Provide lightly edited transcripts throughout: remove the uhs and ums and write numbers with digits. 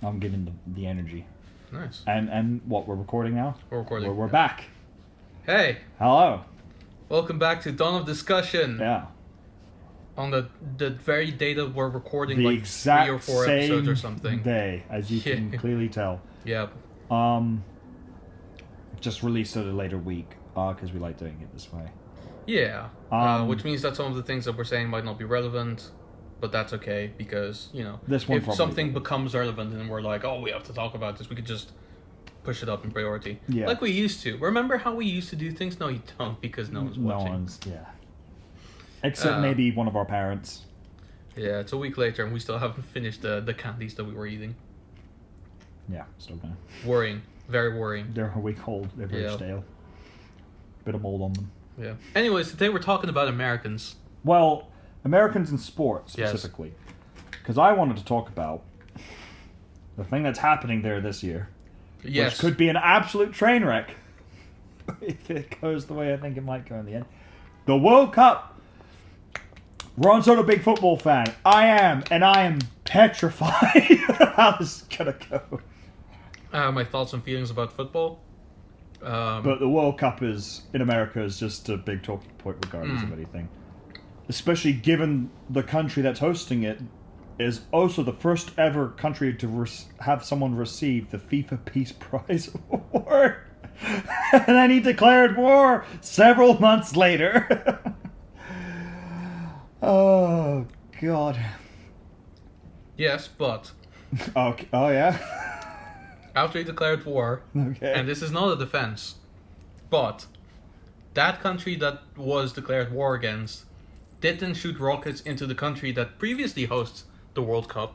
I'm giving the energy. Nice. And what, we're recording now? We're recording. We're back. Hey, Hello. welcome back to Dawn of Discussion. Yeah. On the very day that we're recording, The like exact 3 or 4 same episodes or something. day, as you can clearly tell. Yep. Just released at a later week, because we like doing it this way. Yeah. Which means that some of the things that we're saying might not be relevant, but that's okay because, This one if probably something will. becomes relevant and we're like, oh, we have to talk about this, we could just push it up in priority. Yeah. Like we used to. Remember how we used to do things? No, you don't, because no one's watching. Yeah. Except maybe one of our parents. Yeah, it's a week later and we still haven't finished the candies that we were eating. Yeah, still gonna. Worrying. Very worrying. They're a week old. They're very stale. Bit of mold on them. Yeah. Anyways, today we're talking about Americans. Well, Americans in sport specifically. Because I wanted to talk about the thing that's happening there this year. Yes. Which could be an absolute train wreck if it goes the way I think it might go in the end. The World Cup. Ron's not a big football fan. I am, and I am petrified of how this is going to go. My thoughts and feelings about football. But the World Cup is in America is just a big talking point regardless of anything. Especially given the country that's hosting it is also the first ever country to have someone receive the FIFA Peace Prize award. And then he declared war several months later. Oh, God. Yes, but Okay. Oh, yeah? after he declared war, Okay. and this is not a defense, but that country that was declared war against didn't shoot rockets into the country that previously hosts the World Cup.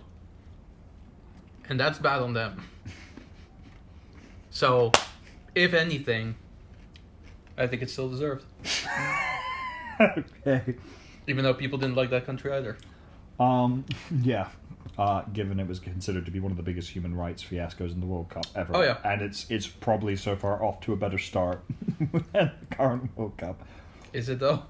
And that's bad on them. So, if anything, I think it's still deserved. Okay. Even though people didn't like that country either. Yeah. Given it was considered to be one of the biggest human rights fiascos in the World Cup ever. Oh, yeah. And it's probably so far off to a better start than the current World Cup. Is it though?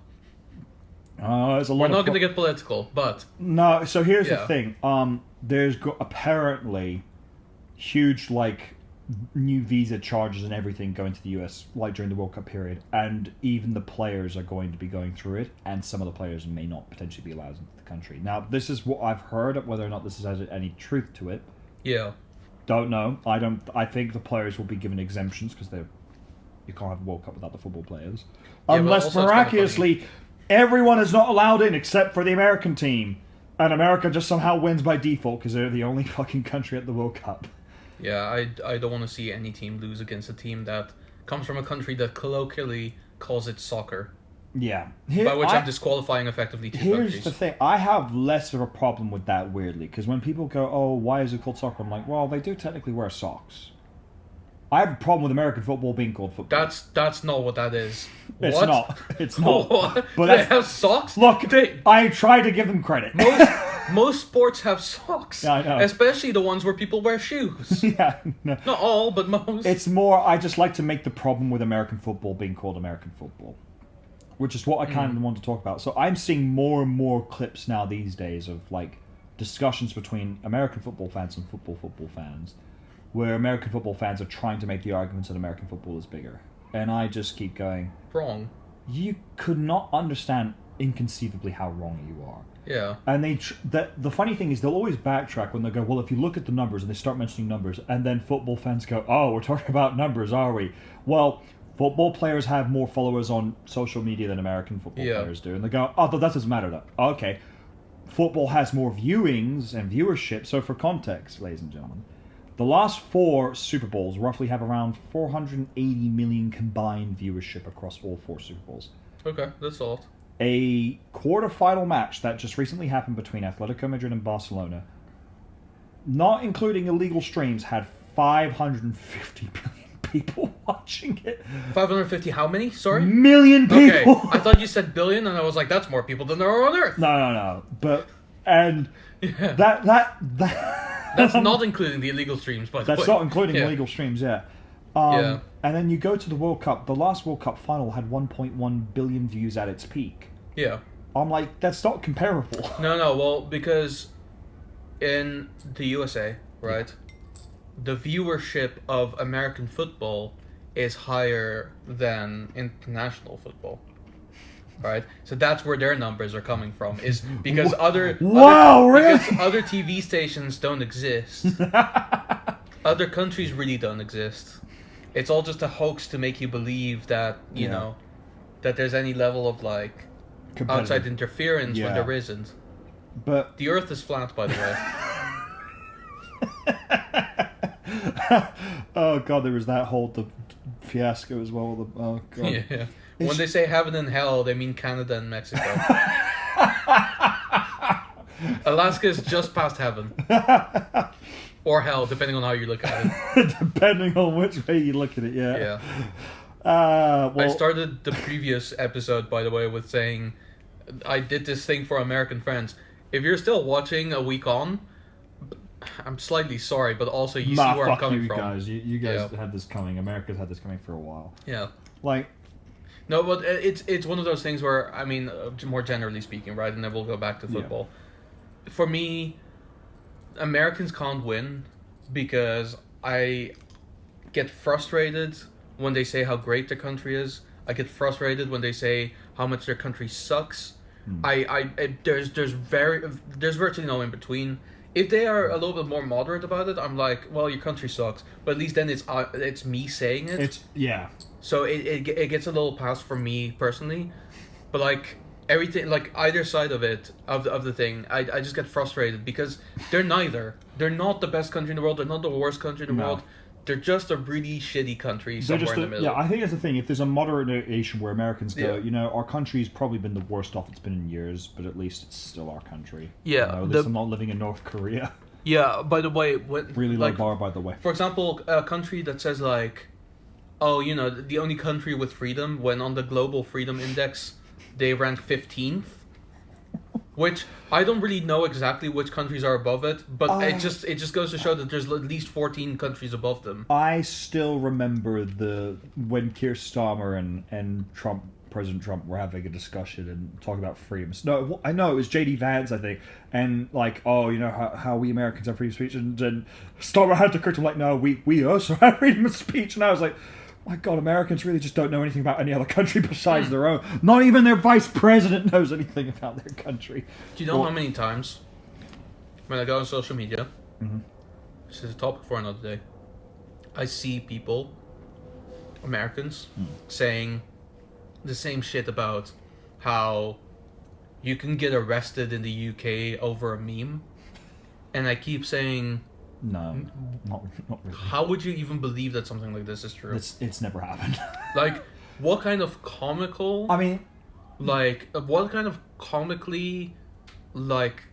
There's a lot We're of not going to get political, but No, so here's the Yeah. thing. There's apparently huge, new visa charges and everything going to the US, during the World Cup period. And even the players are going to be going through it, and some of the players may not potentially be allowed into the country. Now, this is what I've heard. Whether or not this has any truth to it, yeah. don't know. I think the players will be given exemptions because you can't have a World Cup without the football players, but unless also it's kinda miraculously everyone is not allowed in except for the American team, and America just somehow wins by default because they're the only fucking country at the World Cup. Yeah, I don't want to see any team lose against a team that comes from a country that colloquially calls it soccer. Yeah, By which I'm disqualifying effectively two Here's countries. the thing. I have less of a problem with that, weirdly, because when people go, oh, why is it called soccer? I'm like, well, they do technically wear socks. I have a problem with American football being called football. That's not what that is. It's What? not. It's not. What? But They that's, have socks? look, They- I try to give them credit. most sports have socks. Yeah, I know. Especially the ones where people wear shoes. Yeah, no. Not all, but most. It's more, I just like to make the problem with American football being called American football. Which is what I kind of want to talk about. So I'm seeing more and more clips now these days of, discussions between American football fans and football fans, where American football fans are trying to make the arguments that American football is bigger. And I just keep going, wrong. you could not understand inconceivably how wrong you are. Yeah. And the funny thing is they'll always backtrack when they go, well, if you look at the numbers, and they start mentioning numbers, and then football fans go, oh, we're talking about numbers, are we? Well, football players have more followers on social media than American football players do. And they go, oh, but that doesn't matter. Okay. Football has more viewings and viewership. So for context, ladies and gentlemen, the last 4 Super Bowls roughly have around 480 million combined viewership across all 4 Super Bowls. Okay, that's all. A quarterfinal match that just recently happened between Atletico Madrid and Barcelona, not including illegal streams, had 550 million people watching it. 550 how many? Sorry? Million Okay, people! I thought you said billion, and I was like, that's more people than there are on Earth. No. But, and Yeah. that That's not including the illegal streams, by the way. That's not including Yeah. illegal streams, yeah. Yeah. And then you go to the World Cup. The last World Cup final had 1.1 billion views at its peak. Yeah. I'm like, that's not comparable. No, well, because in the USA, right, the viewership of American football is higher than international football. Right, so that's where their numbers are coming from. Is because Wow, really? because other TV stations don't exist. Other countries really don't exist. It's all just a hoax to make you believe that you know that there's any level of like outside interference when there isn't. But The Earth is flat, by the way. oh god, there was that whole fiasco as well. Oh god. Yeah. When they say heaven and hell, they mean Canada and Mexico. Alaska is just past heaven. Or hell, depending on how you look at it. Depending on which way you look at it, yeah. Yeah. Well, I started the previous episode, by the way, with saying I did this thing for American friends. If you're still watching a week on, I'm slightly sorry, but also you see where I'm coming from. Guys. You guys had this coming. America's had this coming for a while. Yeah. Like, no, but it's one of those things where, I mean, more generally speaking, right? And then we'll go back to football. Yeah. For me, Americans can't win because I get frustrated when they say how great their country is. I get frustrated when they say how much their country sucks. There's virtually no in between. If they are a little bit more moderate about it, I'm like, well, your country sucks. But at least then it's me saying it. So it gets a little pass for me personally, but like everything, like either side of it of the thing, I just get frustrated because they're neither. They're not the best country in the world. They're not the worst country in the world. They're just a really shitty country somewhere in the middle. Yeah, I think that's the thing. If there's a moderation where Americans go, you know, our country's probably been the worst off it's been in years, but at least it's still our country. Yeah. You know, at least I'm not living in North Korea. Yeah, by the way, really low bar, by the way. For example, a country that says like, oh, you know, the only country with freedom, when on the Global Freedom Index, they rank 15th. Which I don't really know exactly which countries are above it, but it just goes to show that there's at least 14 countries above them. I still remember when Keir Starmer and President Trump were having a discussion and talking about freedoms. No, I know it was JD Vance, I think, and like, oh, you know how we Americans have freedom of speech, and Starmer had to correct him like, no, we also have freedom of speech, and I was like, my God, Americans really just don't know anything about any other country besides their own. Not even their vice president knows anything about their country. Do you know how many times when I go on social media, this is a topic for another day, I see people, Americans, saying the same shit about how you can get arrested in the UK over a meme, and I keep saying, no, not really. How would you even believe that something like this is true? It's never happened. Like, what kind of comical... I mean... Like, what kind of comically, like,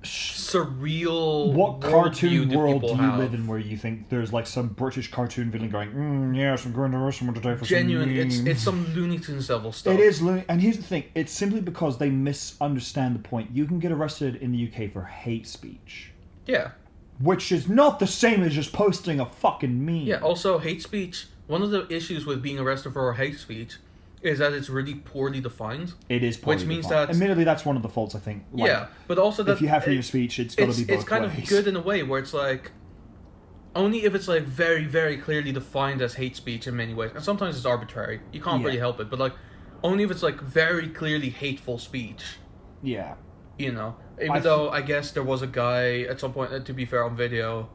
surreal... What cartoon world do you have? live in where you think there's, like, some British cartoon villain going, yes, I'm going to arrest someone today for genuine, some meme. it's some Looney Tunes level stuff. It is Looney... And here's the thing. It's simply because they misunderstand the point. You can get arrested in the UK for hate speech. Yeah. Which is not the same as just posting a fucking meme. Yeah, also, hate speech... One of the issues with being arrested for hate speech is that it's really poorly defined. It is poorly defined. Which means defined. that... Admittedly, that's one of the faults, I think. Like, yeah, but also that... If you have freedom of speech, it's got to be both ways. It's kind of good in a way where it's like... Only if it's like very, very clearly defined as hate speech in many ways. And sometimes it's arbitrary. You can't really help it. But like, only if it's like very clearly hateful speech. Yeah. You know? Even though I guess there was a guy at some point, to be fair, on video...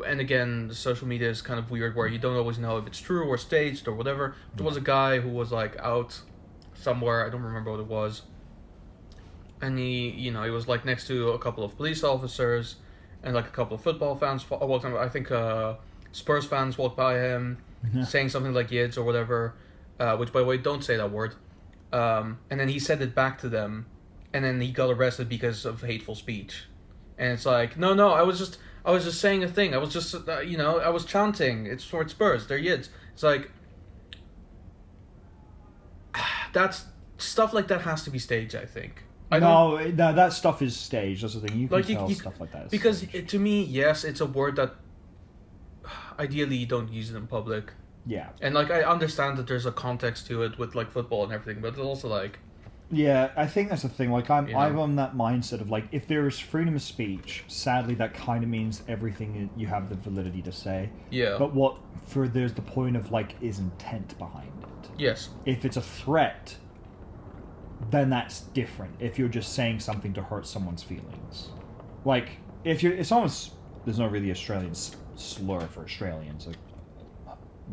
And again, social media is kind of weird where you don't always know if it's true or staged or whatever. There was a guy who was like out somewhere, I don't remember what it was. And he was like next to a couple of police officers and like a couple of football fans walked on. I think Spurs fans walked by him saying something like yids or whatever, which by the way, don't say that word. And then he said it back to them and then he got arrested because of hateful speech. And it's like, no, I was just saying a thing. I was just, I was chanting. It's for Spurs. They're yids. It's like, that's stuff like that has to be staged, I think. No, that stuff is staged. That's the thing. You can tell stuff like that is because staged. To me, yes, it's a word that ideally you don't use it in public. Yeah. And like I understand that there's a context to it with like football and everything, but it's also like Yeah, I think that's the thing. Like, I'm You know? I'm on that mindset of like, if there's freedom of speech, sadly, that kind of means everything you have the validity to say. Yeah. But there's the point of like, is intent behind it? Yes. If it's a threat, then that's different. If you're just saying something to hurt someone's feelings, like if someone's there's no really Australian slur for Australians. Like,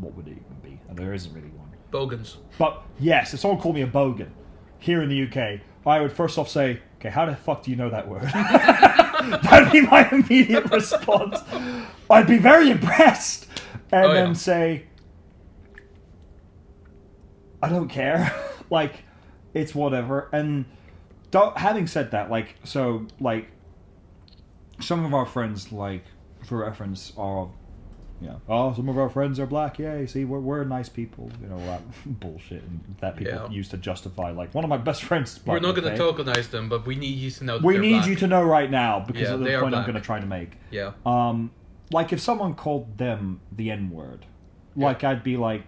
what would it even be? There isn't really one. Bogans. But yes, if someone called me a bogan here in the UK, I would first off say, okay, how the fuck do you know that word? That'd be my immediate response. I'd be very impressed. And then say, I don't care. Like, it's whatever. And having said that, like, so, like, some of our friends, like, for reference, are, you know, oh, some of our friends are black, yay, see, we're nice people, you know, all that bullshit that people use to justify, like, one of my best friends is black. We're not going to tokenize them, but we need you to know that we they're need black. you to know right now, because of the they are point I'm black. going to try to make. Yeah. Like, if someone called them the N-word, like, I'd be like,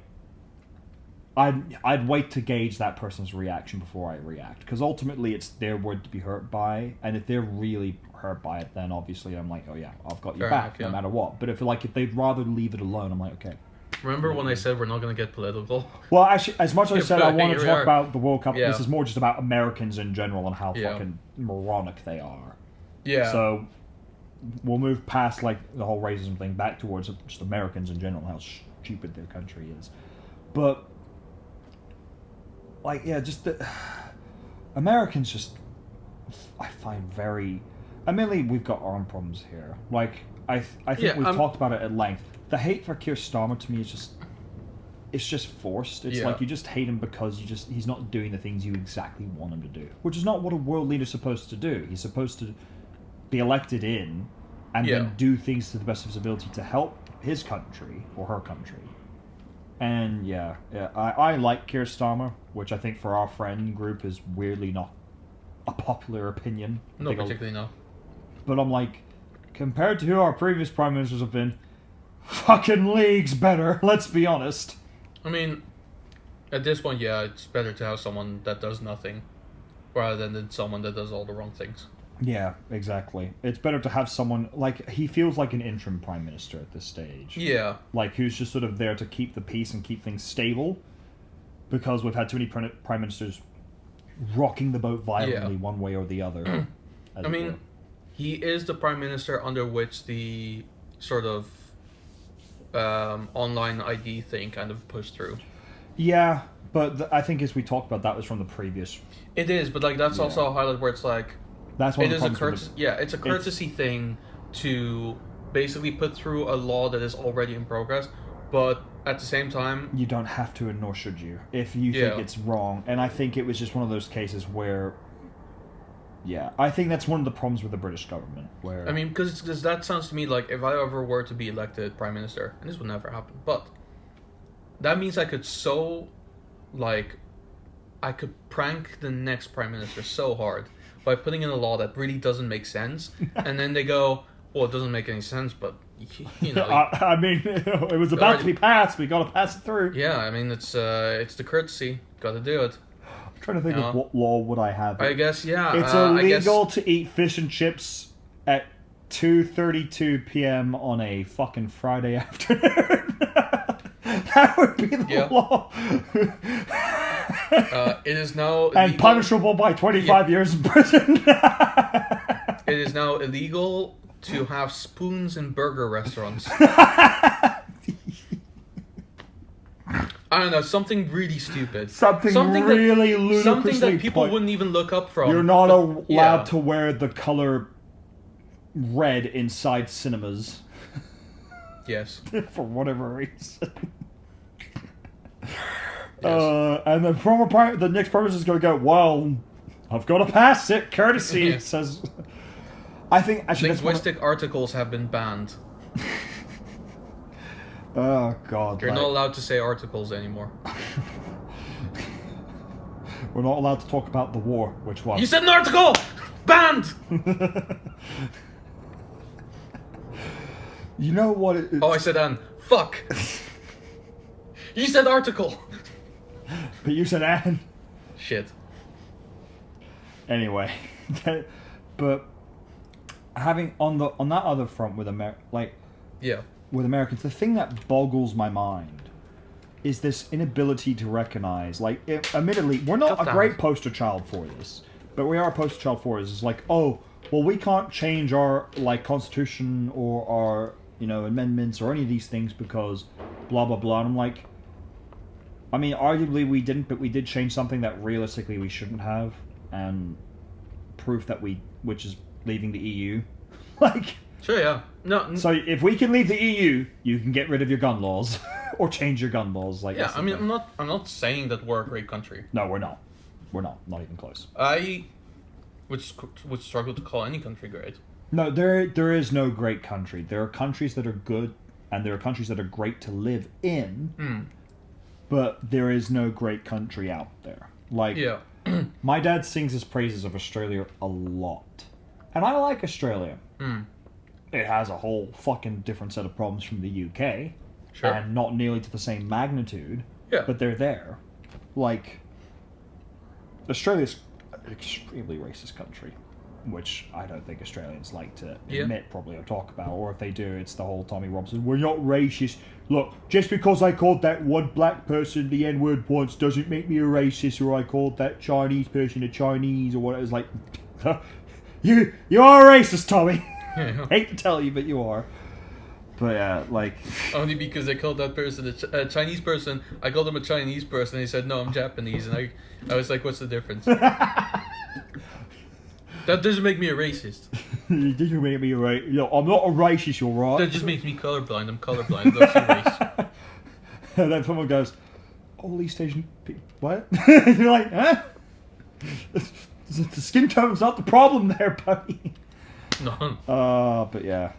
I'd wait to gauge that person's reaction before I react, because ultimately it's their word to be hurt by, and if they're really hurt by it, then obviously I'm like, oh yeah, I've got your back no matter what. But if they'd rather leave it alone, I'm like, okay. Remember when I said we're not going to get political? Well, actually, as much as I said I want to talk are. about the World Cup, Yeah. this is more just about Americans in general and how fucking moronic they are. Yeah. So we'll move past like the whole racism thing back towards just Americans in general, how stupid their country is. But like, yeah, just the Americans just I find very. Admittedly, we've got arm problems here. Like, I think we've talked about it at length. The hate for Keir Starmer to me is just, it's just forced. It's like you just hate him because he's not doing the things you exactly want him to do, which is not what a world leader's supposed to do. He's supposed to be elected in, and then do things to the best of his ability to help his country or her country. And I like Keir Starmer, which I think for our friend group is weirdly not a popular opinion. No, particularly no. But I'm like, compared to who our previous prime ministers have been, fucking leagues better, let's be honest. I mean, at this point, yeah, it's better to have someone that does nothing rather than someone that does all the wrong things. Yeah, exactly. It's better to have someone, like, he feels like an interim prime minister at this stage. Yeah. Like, who's just sort of there to keep the peace and keep things stable, because we've had too many prime ministers rocking the boat violently one way or the other. I mean, he is the prime minister under which the sort of online ID thing kind of pushed through. Yeah, but I think as we talked about, that was from the previous. It is, but like that's also a highlight where it's like that's one it of the is a problems it's a courtesy thing to basically put through a law that is already in progress, but at the same time, you don't have to, and nor should you, if you think it's wrong. And I think it was just one of those cases where. Yeah, I think that's one of the problems with the British government. Where I mean, because that sounds to me like if I ever were to be elected prime minister, and this would never happen, but that means I could I could prank the next prime minister so hard by putting in a law that really doesn't make sense, and then they go, well, it doesn't make any sense, but you know. I mean, it was about to be passed. We got to pass it through. Yeah, I mean, it's the courtesy. Got to do it. I'm trying to think of what law would I have. I guess it's illegal to eat fish and chips at 2:32 p.m. on a fucking Friday afternoon. That would be the law. It is now and punishable by 25 years in prison. It is now illegal to have spoons in burger restaurants. I don't know, something really stupid. Something really ludicrously. Something that people wouldn't even look up from. You're not allowed to wear the color red inside cinemas. Yes. For whatever reason. Yes. And then the next person is going to go, well, I've got to pass it. Courtesy says. I think actually linguistic articles have been banned. Oh God! You're not allowed to say articles anymore. We're not allowed to talk about the war. Which one? You said an article. Banned. You know what? I said an. Fuck. You said article. But you said an. Shit. Anyway, but having on that other front with Yeah. with Americans, the thing that boggles my mind is this inability to recognize, like, admittedly, we're not God a damn great it. poster child for this, but we are a poster child for this. It's like, oh, well, we can't change our, like, constitution or our, amendments or any of these things because blah, blah, blah. And I'm like, I mean, arguably we didn't, but we did change something that realistically we shouldn't have, and proof that which is leaving the EU. Like... Sure, yeah. No. So if we can leave the EU, you can get rid of your gun laws or change your gun laws. Like, Yeah, that's the I mean, thing. I'm not saying that we're a great country. No, we're not. We're not. Not even close. I would struggle to call any country great. No, there is no great country. There are countries that are good, and there are countries that are great to live in. But there is no great country out there. Like, Yeah. my dad sings his praises of Australia a lot, and I like Australia. It has a whole fucking different set of problems from the UK. Sure. And not nearly to the same magnitude. Yeah. But they're there. Like, Australia's an extremely racist country, which I don't think Australians like to admit probably or talk about. Or if they do, it's the whole Tommy Robinson, we're not racist. Look, just because I called that one black person the N-word once doesn't make me a racist, or I called that Chinese person a Chinese, or what it was like. You are a racist, Tommy. Yeah. Hate to tell you, but you are. But yeah, like... Only because I called that person a Chinese person. I called him a Chinese person, and he said, no, I'm Japanese. And I was like, what's the difference? That doesn't make me a racist. You didn't make me a racist. I'm not a racist, you're right. That just makes me colorblind. I'm colorblind. That's a race. And then someone goes, all East Asian people... What? And you're like, huh? The skin tone's not the problem there, buddy. No. But yeah.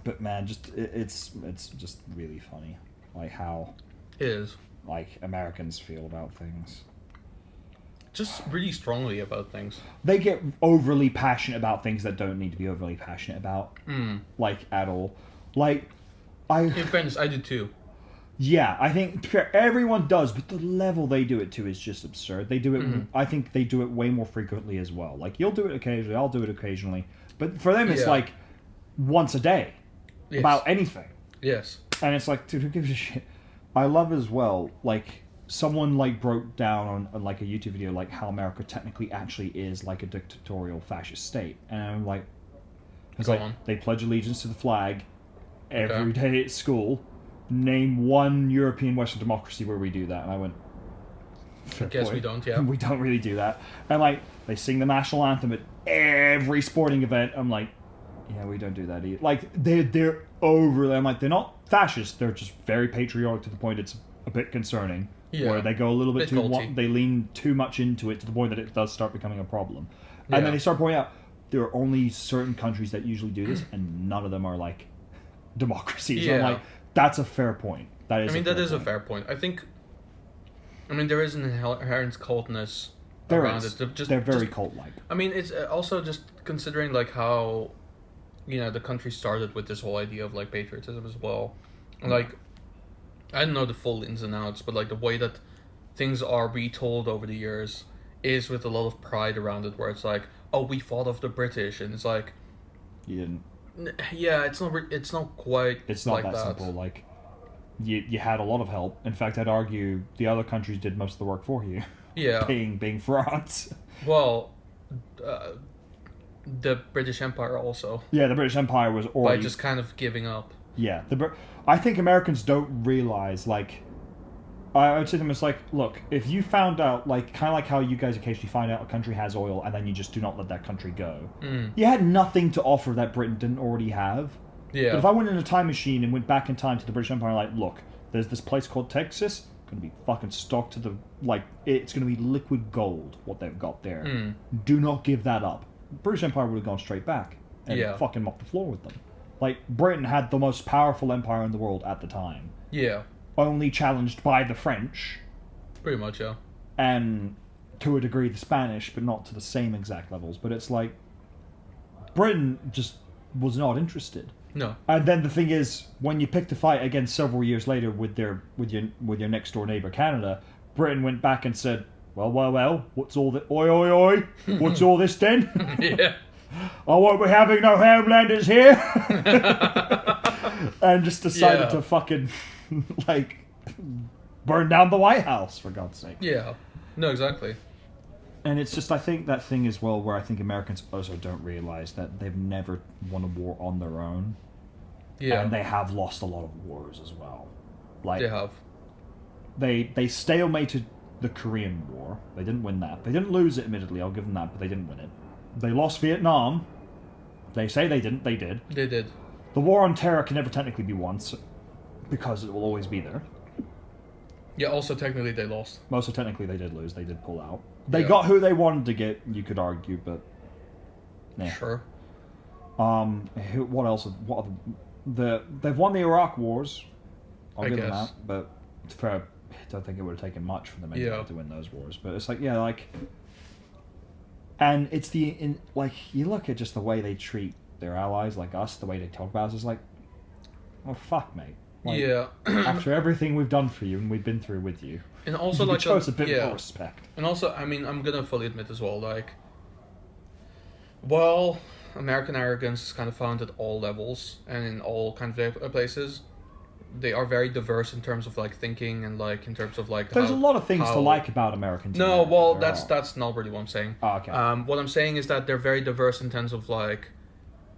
But man, it's just really funny, like how It is. like Americans feel about things. Just really strongly about things. They get overly passionate about things that don't need to be overly passionate about, like at all. Like In fairness, I did too. yeah, I think everyone does, but the level they do it to is just absurd. They do it. I think they do it way more frequently as well. Like you'll do it occasionally, I'll do it occasionally, but for them it's Yeah. like once a day Yes. about anything. Yes. And it's like, dude, who gives a shit? I love as well, like, someone, like, broke down on like, a YouTube video, like, how America technically actually is, like, a dictatorial fascist state. And I'm like... It's Go like, on. they pledge allegiance to the flag every Okay. day at school. Name one European Western democracy where we do that. And I went... Fair Guess point. we don't, yeah. We don't really do that. And, like, they sing the national anthem at every sporting event. I'm like... Yeah, we don't do that either. Like, they're over. I'm like, they're not fascist. They're just very patriotic to the point it's a bit concerning. Yeah. Where they go a little bit Bit too... culty. They lean too much into it to the point that it does start becoming a problem. Yeah. And then they start pointing out there are only certain countries that usually do this, and none of them are, like, democracies. Yeah. I'm like, that's a fair point. That is I mean, that is a point. fair point. I think... I mean, there is an inherent cultness There around is. it. They're very cult-like. I mean, it's also just considering, like, how... the country started with this whole idea of, like, patriotism as well. Like, I don't know the full ins and outs, but, like, the way that things are retold over the years is with a lot of pride around it, where it's like, oh, we fought off the British, and it's like, You didn't... yeah, it's not quite It's not like that simple. Like, you had a lot of help. In fact, I'd argue the other countries did most of the work for you. Yeah. Being France. Well, the British Empire also, Yeah, the British Empire was by already... just kind of giving up. Yeah, I think Americans don't realize, like... I would say to them, it's like, look, if you found out, like, kind of like how you guys occasionally find out a country has oil and then you just do not let that country go. You had nothing to offer that Britain didn't already have. Yeah. But if I went in a time machine and went back in time to the British Empire, like, look, there's this place called Texas, going to be fucking stocked to the... Like, it's going to be liquid gold, what they've got there. Do not give that up. British Empire would have gone straight back and Yeah. fucking mopped the floor with them. Like, Britain had the most powerful empire in the world at the time. Yeah. Only challenged by the French, Pretty much, yeah. and to a degree the Spanish, but not to the same exact levels. But it's like, Britain just was not interested. No. And then the thing is, when you picked a fight again several years later with your next door neighbor Canada, Britain went back and said, Well, what's all this? Oi, oi, oi. What's all this then? Yeah. I won't be having no Homelanders here. And just decided Yeah. to fucking, like, burn down the White House, for God's sake. Yeah. No, exactly. And it's just, I think that thing as well where I think Americans also don't realize that they've never won a war on their own. Yeah. And they have lost a lot of wars as well. Like, They have. they stalemated the Korean War. They didn't win that. They didn't lose it, admittedly, I'll give them that, but they didn't win it. They lost Vietnam. They say they didn't, they did. They did. The war on terror can never technically be won, because it will always be there. Yeah, also technically they lost. Most technically they did lose, they did pull out. They Yeah. got who they wanted to get, you could argue, but... Nah. Sure. What else? What other, they've won the Iraq wars. I'll I give them guess. that, but I don't think it would have taken much for them anyway Yeah. to win those wars. But it's like, yeah, like... And it's like, you look at just the way they treat their allies, like us, the way they talk about us, it's like, oh, fuck, mate. Like, Yeah. after everything we've done for you and we've been through with you, And also, you like, chose a bit yeah. more respect. And also, I mean, I'm gonna fully admit as well, like, well, American arrogance is kind of found at all levels and in all kinds of places. They are very diverse in terms of like thinking and like in terms of like. There's a lot of things to how- like about Americans. in No, America, well, there that's are. that's not really what I'm saying. Oh, okay. What I'm saying is that they're very diverse in terms of like,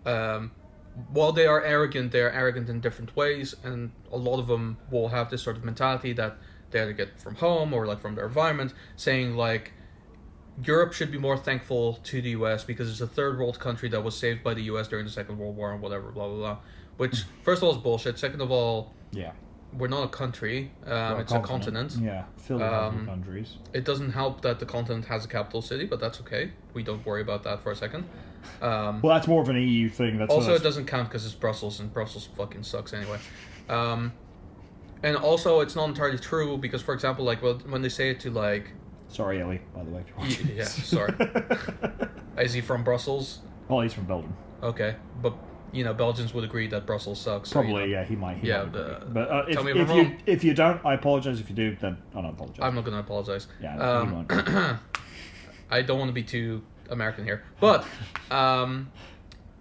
while they are arrogant in different ways, and a lot of them will have this sort of mentality that they either get from home or like from their environment, saying like, Europe should be more thankful to the US because it's a third world country that was saved by the US during the Second World War and whatever, blah blah blah. Which, first of all, is bullshit. Second of all, Yeah. we're not a country. Well, It's a continent. Yeah, filled with other countries. It doesn't help that the continent has a capital city, but that's okay. We don't worry about that for a second. Well, that's more of an EU thing. That's Also, that's- it doesn't count because it's Brussels, and Brussels fucking sucks anyway. And also, it's not entirely true because, for example, like when they say it to like, Sorry, Ellie, by the way. if you're watching yeah, this. sorry, is he from Brussels? Well, he's from Belgium. Okay, but you know, Belgians would agree that Brussels sucks. so, Probably, you know, yeah, he might. Yeah, might agree. the- But tell me if if I'm you wrong. if you don't, I apologize. If you do, then I don't apologize. I'm not gonna apologize. Yeah, no, you won't. I don't want to be too American here, but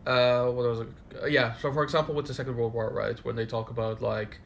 what was it? Yeah. So, for example, with the Second World War, right, when they talk about like,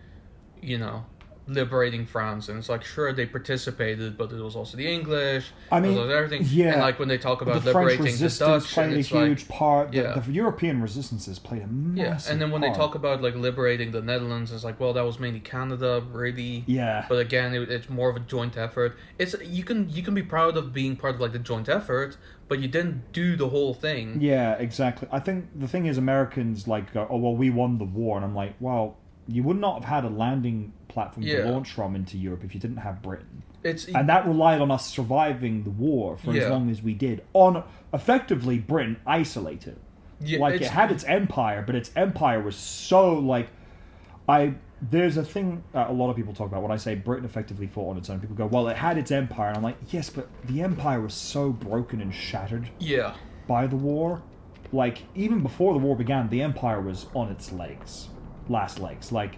you know, liberating France, and it's like, sure, they participated, but it was also the English. I it mean, was everything. yeah, And like when they talk about the French liberating the resistance Dutch, played and a it's like, huge part. yeah. The European resistances played a yeah. massive And then when part. they talk about like liberating the Netherlands, it's like, well, that was mainly Canada, really. Yeah. But again, it's more of a joint effort. It's you can be proud of being part of like the joint effort, but you didn't do the whole thing. Yeah, exactly. I think the thing is, Americans like go, oh well, we won the war, and I'm like, well, you would not have had a landing platform Yeah. to launch from into Europe if you didn't have Britain, It's and that relied on us surviving the war for as Yeah. long as we did. On effectively, Britain isolated. yeah, Like it had its empire, but its empire was so like, there's a thing a lot of people talk about when I say Britain effectively fought on its own. People go, well, it had its empire, and I'm like, yes, but the empire was so broken and shattered yeah, by the war. Like, even before the war began, the empire was on its last legs. Like,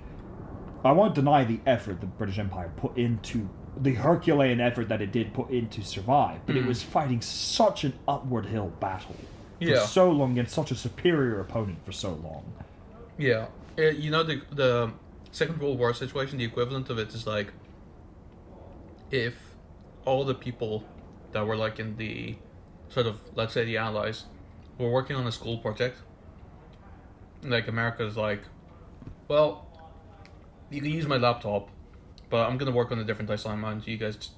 I won't deny the effort the British Empire put into, the Herculean effort that it did put in to survive, but it was fighting such an upward hill battle for Yeah. so long against such a superior opponent for so long. yeah. You know, the Second World War situation, the equivalent of it is like if all the people that were like in the sort of, let's say, the Allies were working on a school project. Like America's like, well, you can use my laptop, but I'm gonna work on a different assignment. You guys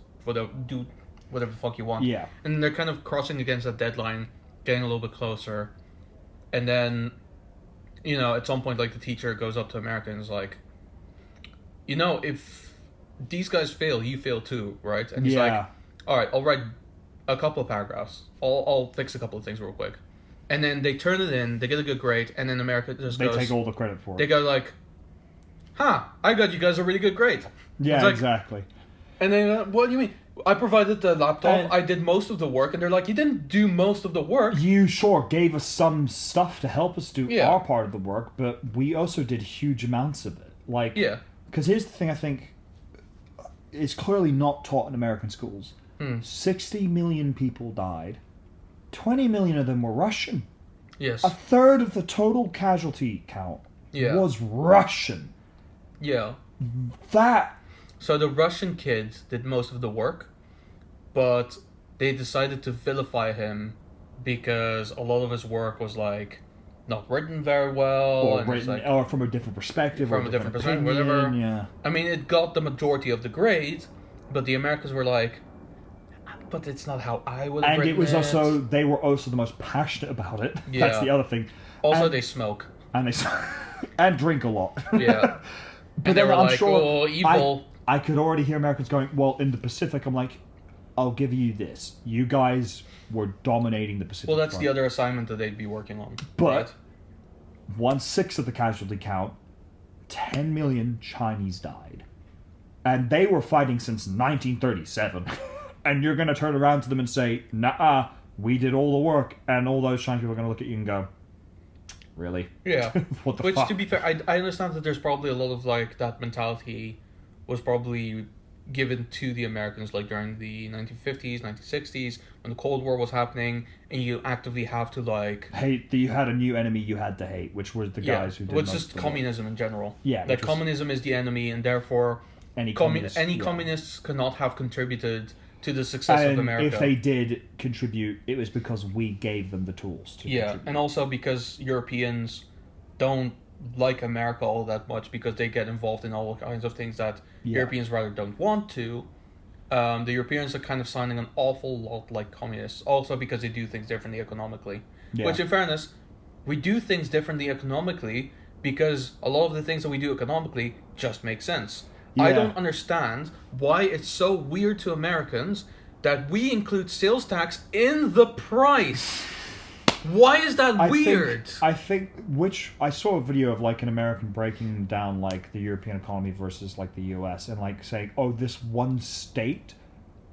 do whatever the fuck you want. Yeah. And they're kind of crossing against that deadline, getting a little bit closer, and then, you know, at some point, like the teacher goes up to America and is like, you know, if these guys fail, you fail too, right? And he's Yeah. like, all right, I'll write a couple of paragraphs. I'll fix a couple of things real quick. And then they turn it in, they get a good grade, and then America just They goes, take all the credit for they it. go like, huh, I got you guys a really good grade. Yeah, It's like- exactly. And then, what do you mean? I provided the laptop, And- I did most of the work, and they're like, you didn't do most of the work. You sure gave us some stuff to help us do Yeah. our part of the work, but we also did huge amounts of it. Like, Yeah. because here's the thing I think is clearly not taught in American schools. Hmm. 60 million people died. 20 million of them were Russian. Yes. A third of the total casualty count Yeah. was Russian. Yeah. That So the Russian kids did most of the work, but they decided to vilify him because a lot of his work was like not written very well, or and it's written, like or from a different perspective, from or a different perspective, opinion, whatever. Yeah. I mean, it got the majority of the grade, but the Americans were like, but it's not how I would have And written it was also, they were also the most passionate about it. Yeah. That's the other thing. Also, and- they smoke. And they and drink a lot. Yeah. But And they then were I'm like, sure oh, evil. I could already hear Americans going, well, in the Pacific, I'm like, I'll give you this. You guys were dominating the Pacific. Well, that's front. the other assignment that they'd be working on. But right? 1/6 of the casualty count, 10 million Chinese died. And they were fighting since 1937. And you're going to turn around to them and say, nah, we did all the work. And all those Chinese people are going to look at you and go, really? Yeah. What the Which, fuck? to be fair, I understand that there's probably a lot of like that mentality was probably given to the Americans like during the 1950s, 1960s when the Cold War was happening, and you actively have to like Hate that you had a new enemy you had to hate, which were the guys who did which most is of the work. communism in general. Yeah, Like which was- communism is the enemy, and therefore Any any yeah. communists could not have contributed to the success And of America. if they did contribute, it was because we gave them the tools to Yeah, contribute. and also because Europeans don't like America all that much because they get involved in all kinds of things that Yeah. Europeans rather don't want to. The Europeans are kind of sounding an awful lot like communists, also because they do things differently economically. Yeah. Which, in fairness, we do things differently economically because a lot of the things that we do economically just make sense. I Yeah. don't understand why it's so weird to Americans that we include sales tax in the price. Why is that weird? I think which I saw a video of like an American breaking down like the European economy versus like the US and like saying, oh, this one state,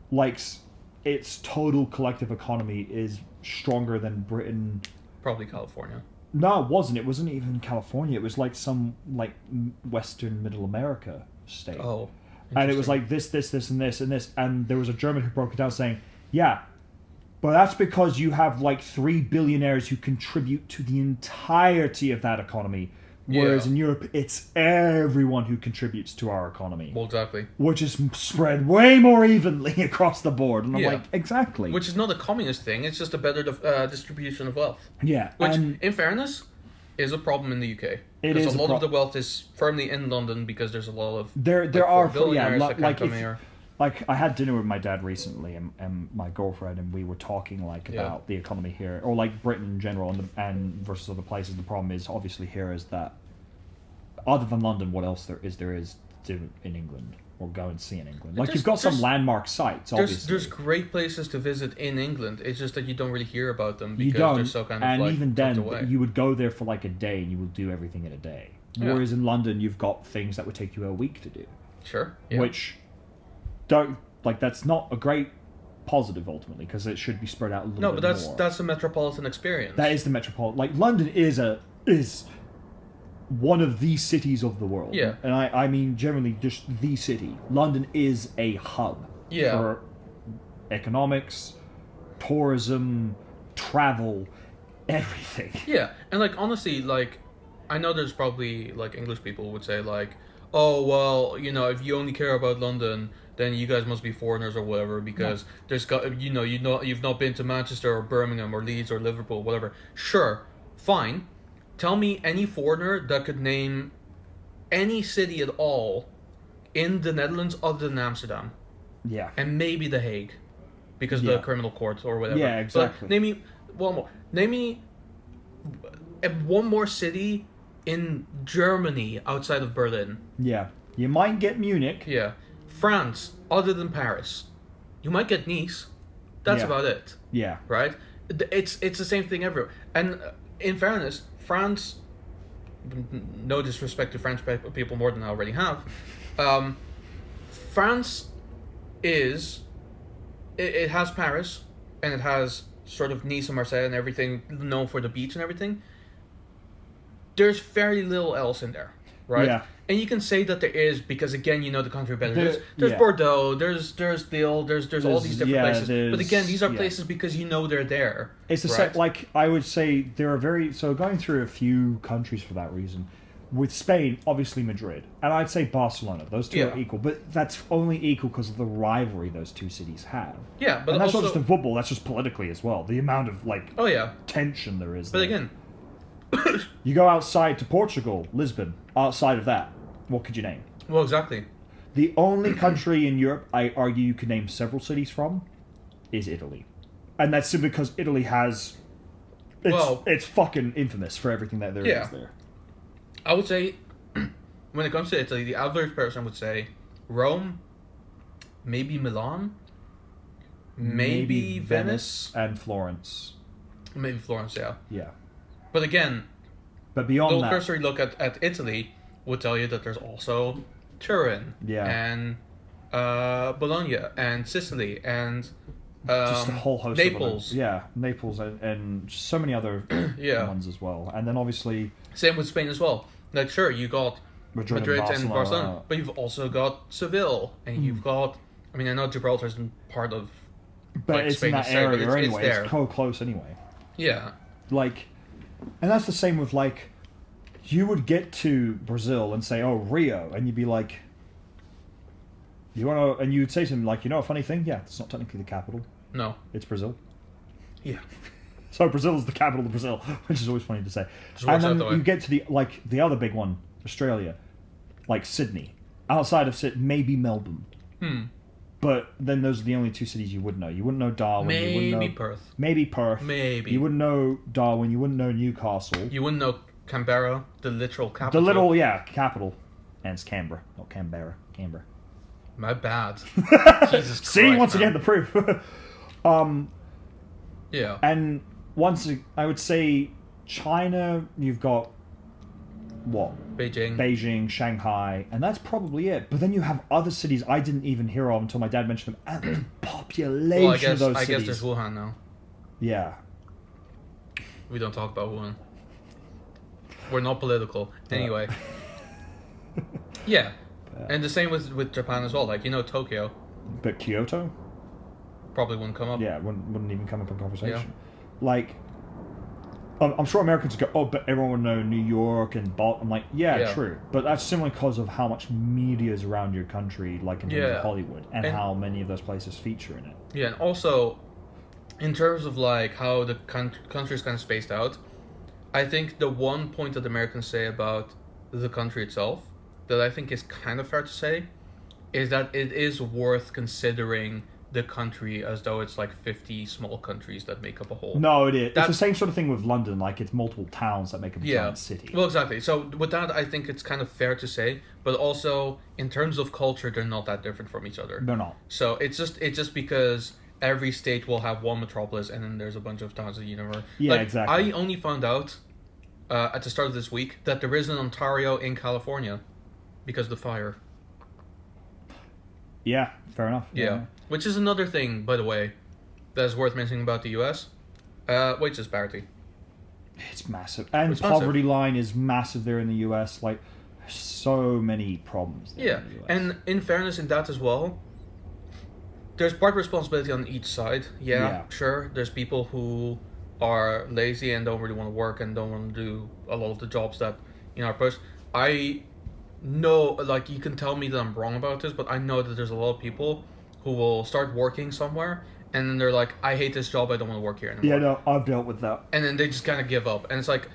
like its total collective economy is stronger than Britain. Probably California. No, it wasn't. It wasn't even California. It was like some like Western Middle America state. Oh. And it was interesting. like this, and this, and this. And there was a German who broke it down saying, yeah, but that's because you have like 3 billionaires who contribute to the entirety of that economy. Whereas Yeah. in Europe, it's everyone who contributes to our economy. Well, exactly. Which is spread way more evenly across the board. And I'm Yeah. like, exactly. Which is not a communist thing, it's just a better distribution of wealth. yeah. Which, and in fairness, is a problem in the UK. It Because is a a lot of pro- the wealth is firmly in London because there's a lot of there like, are, billionaires yeah, that like come if, here. like I had dinner with my dad recently and my girlfriend, and we were talking like Yeah. about the economy here, or like Britain in general, and versus other places. The problem is obviously here is that other than London, what else there is to do in England or go and see in England? Like There's- you've got some there's- landmark sites, obviously. There's great places to visit in England. It's just that you don't really hear about them You because don't, they're so kind of and like even tucked then, away. you would go there for like a day, and you will do everything in a day. Yeah. Whereas in London, you've got things that would take you a week to do. Sure. Yeah. Which don't like that's not a great positive ultimately because it should be spread out a little no, bit but more. that's a metropolitan experience. That is the metropolitan. Like London is one of the cities of the world. Yeah. And I mean generally just the city. London is a hub Yeah. for economics, tourism, travel, everything. Yeah, and like honestly, like I know there's probably like English people who would say like, oh well, you know, if you only care about London, then you guys must be foreigners or whatever because there's got you've not been to Manchester or Birmingham or Leeds or Liverpool, whatever. Sure, fine. Tell me any foreigner that could name any city at all in the Netherlands other than Amsterdam Yeah. and maybe The Hague because Yeah. the criminal court or whatever. Yeah, exactly. But name me one more. Name me one more city in Germany outside of Berlin. Yeah. You might get Munich. Yeah. France, other than Paris. You might get Nice. That's Yeah. about it, Yeah. right? It's the same thing everywhere. And in fairness, France, no disrespect to French people more than I already have, France is, it has Paris, and it has sort of Nice and Marseille and everything known for the beach and everything. There's very little else in there. right? Yeah. And you can say that there is because again, you know the country better. There- There's yeah. Bordeaux, there's Lille, there's all these different places. But again, these are yeah. places because you know they're there. It's the right? same. Like I would say, there are so going through a few countries for that reason. With Spain, obviously Madrid, and I'd say Barcelona. Those two Yeah. are equal, but that's only equal because of the rivalry those two cities have. Yeah, but And that's also, not just in football. That's just politically as well. The amount of oh yeah, tension there is. but there. again, You go outside to Portugal, Lisbon. Outside of that, what could you name? well, exactly. The only country in Europe I argue you could name several cities from is Italy, and that's simply because Italy has. It's fucking infamous for everything that there is Yeah. there. I would say, when it comes to Italy, the average person would say Rome, maybe Milan, maybe Venice, and Florence. maybe Florence. Yeah, Yeah, but again, but a beyond little that, cursory look at Italy would tell you that there's also Turin, Yeah. and Bologna, and Sicily, and just a whole host Naples. of others. Naples and just so many other Yeah. ones as well. And then obviously Same with Spain as well. Like, sure, you got Madrid, and Barcelona, but you've also got Seville, and Hmm. you've got. I mean, I know Gibraltar isn't part of. but like it's Spain in that is there, but area it's anyway. there. It's so close anyway. Yeah, Like, and that's the same with like, you would get to Brazil and say, "Oh, Rio," and you'd be like, "You want to?" And you'd say to them like, "You know, a funny thing? Yeah, it's not technically the capital. no, It's Brazil." yeah, So Brazil is the capital of Brazil, which is always funny to say. Just And works out then that way. you get to the other big one, Australia, like Sydney. Outside of Sydney, maybe Melbourne. But then those are the only two cities you wouldn't know. You wouldn't know Darwin. you maybe wouldn't know, Perth, Maybe Perth. maybe You wouldn't know Darwin. You wouldn't know Newcastle. You wouldn't know Canberra, the literal capital. The little, capital. And it's Canberra, not Canberra. Canberra. My bad. Jesus Christ. See, once man. again, the proof. Yeah. And I would say China, you've got what? Beijing. Beijing, Shanghai, and that's probably it. But then you have other cities I didn't even hear of until my dad mentioned them. And the population Well, of those I cities. guess there's Wuhan now. Yeah. We don't talk about Wuhan. We're not political. Anyway. Yeah. And the same with Japan as well. Like, you know, Tokyo But Kyoto? probably wouldn't come up. Yeah, wouldn't even come up in conversation. Like, I'm sure Americans go, oh, but everyone would know New York and Baltimore. I'm like, yeah, true. But that's simply because of how much media is around your country, like in terms of Hollywood, and how many of those places feature in it. Yeah, and also, in terms of like how the country's kind of spaced out, I think the one point that Americans say about the country itself that I think is kind of fair to say is that it is worth considering the country as though it's like 50 small countries that make up a whole. No, it is. It's the same sort of thing with London. Like, it's multiple towns that make up a giant city. Well, exactly. So with that, I think it's kind of fair to say, but also in terms of culture, they're not that different from each other. They're not. So it's just because every state will have one metropolis, and then there's a bunch of towns that you never. Yeah, exactly. I only found out at the start of this week that there is an Ontario in California because of the fire. Yeah, fair enough. Yeah. Which is another thing, by the way, that is worth mentioning about the U.S. Wage disparity. It's massive. And It's massive. poverty line is massive there in the US. Like, so many problems there Yeah, in the US. and in fairness in that as well, there's part responsibility on each side. Yeah, sure. There's people who are lazy and don't really want to work and don't want to do a lot of the jobs that are pushed. I know, like, you can tell me that I'm wrong about this, but I know that there's a lot of people who will start working somewhere and then they're like, I hate this job, I don't want to work here anymore. Yeah, no, I've dealt with that. And then they just kind of give up, and it's like,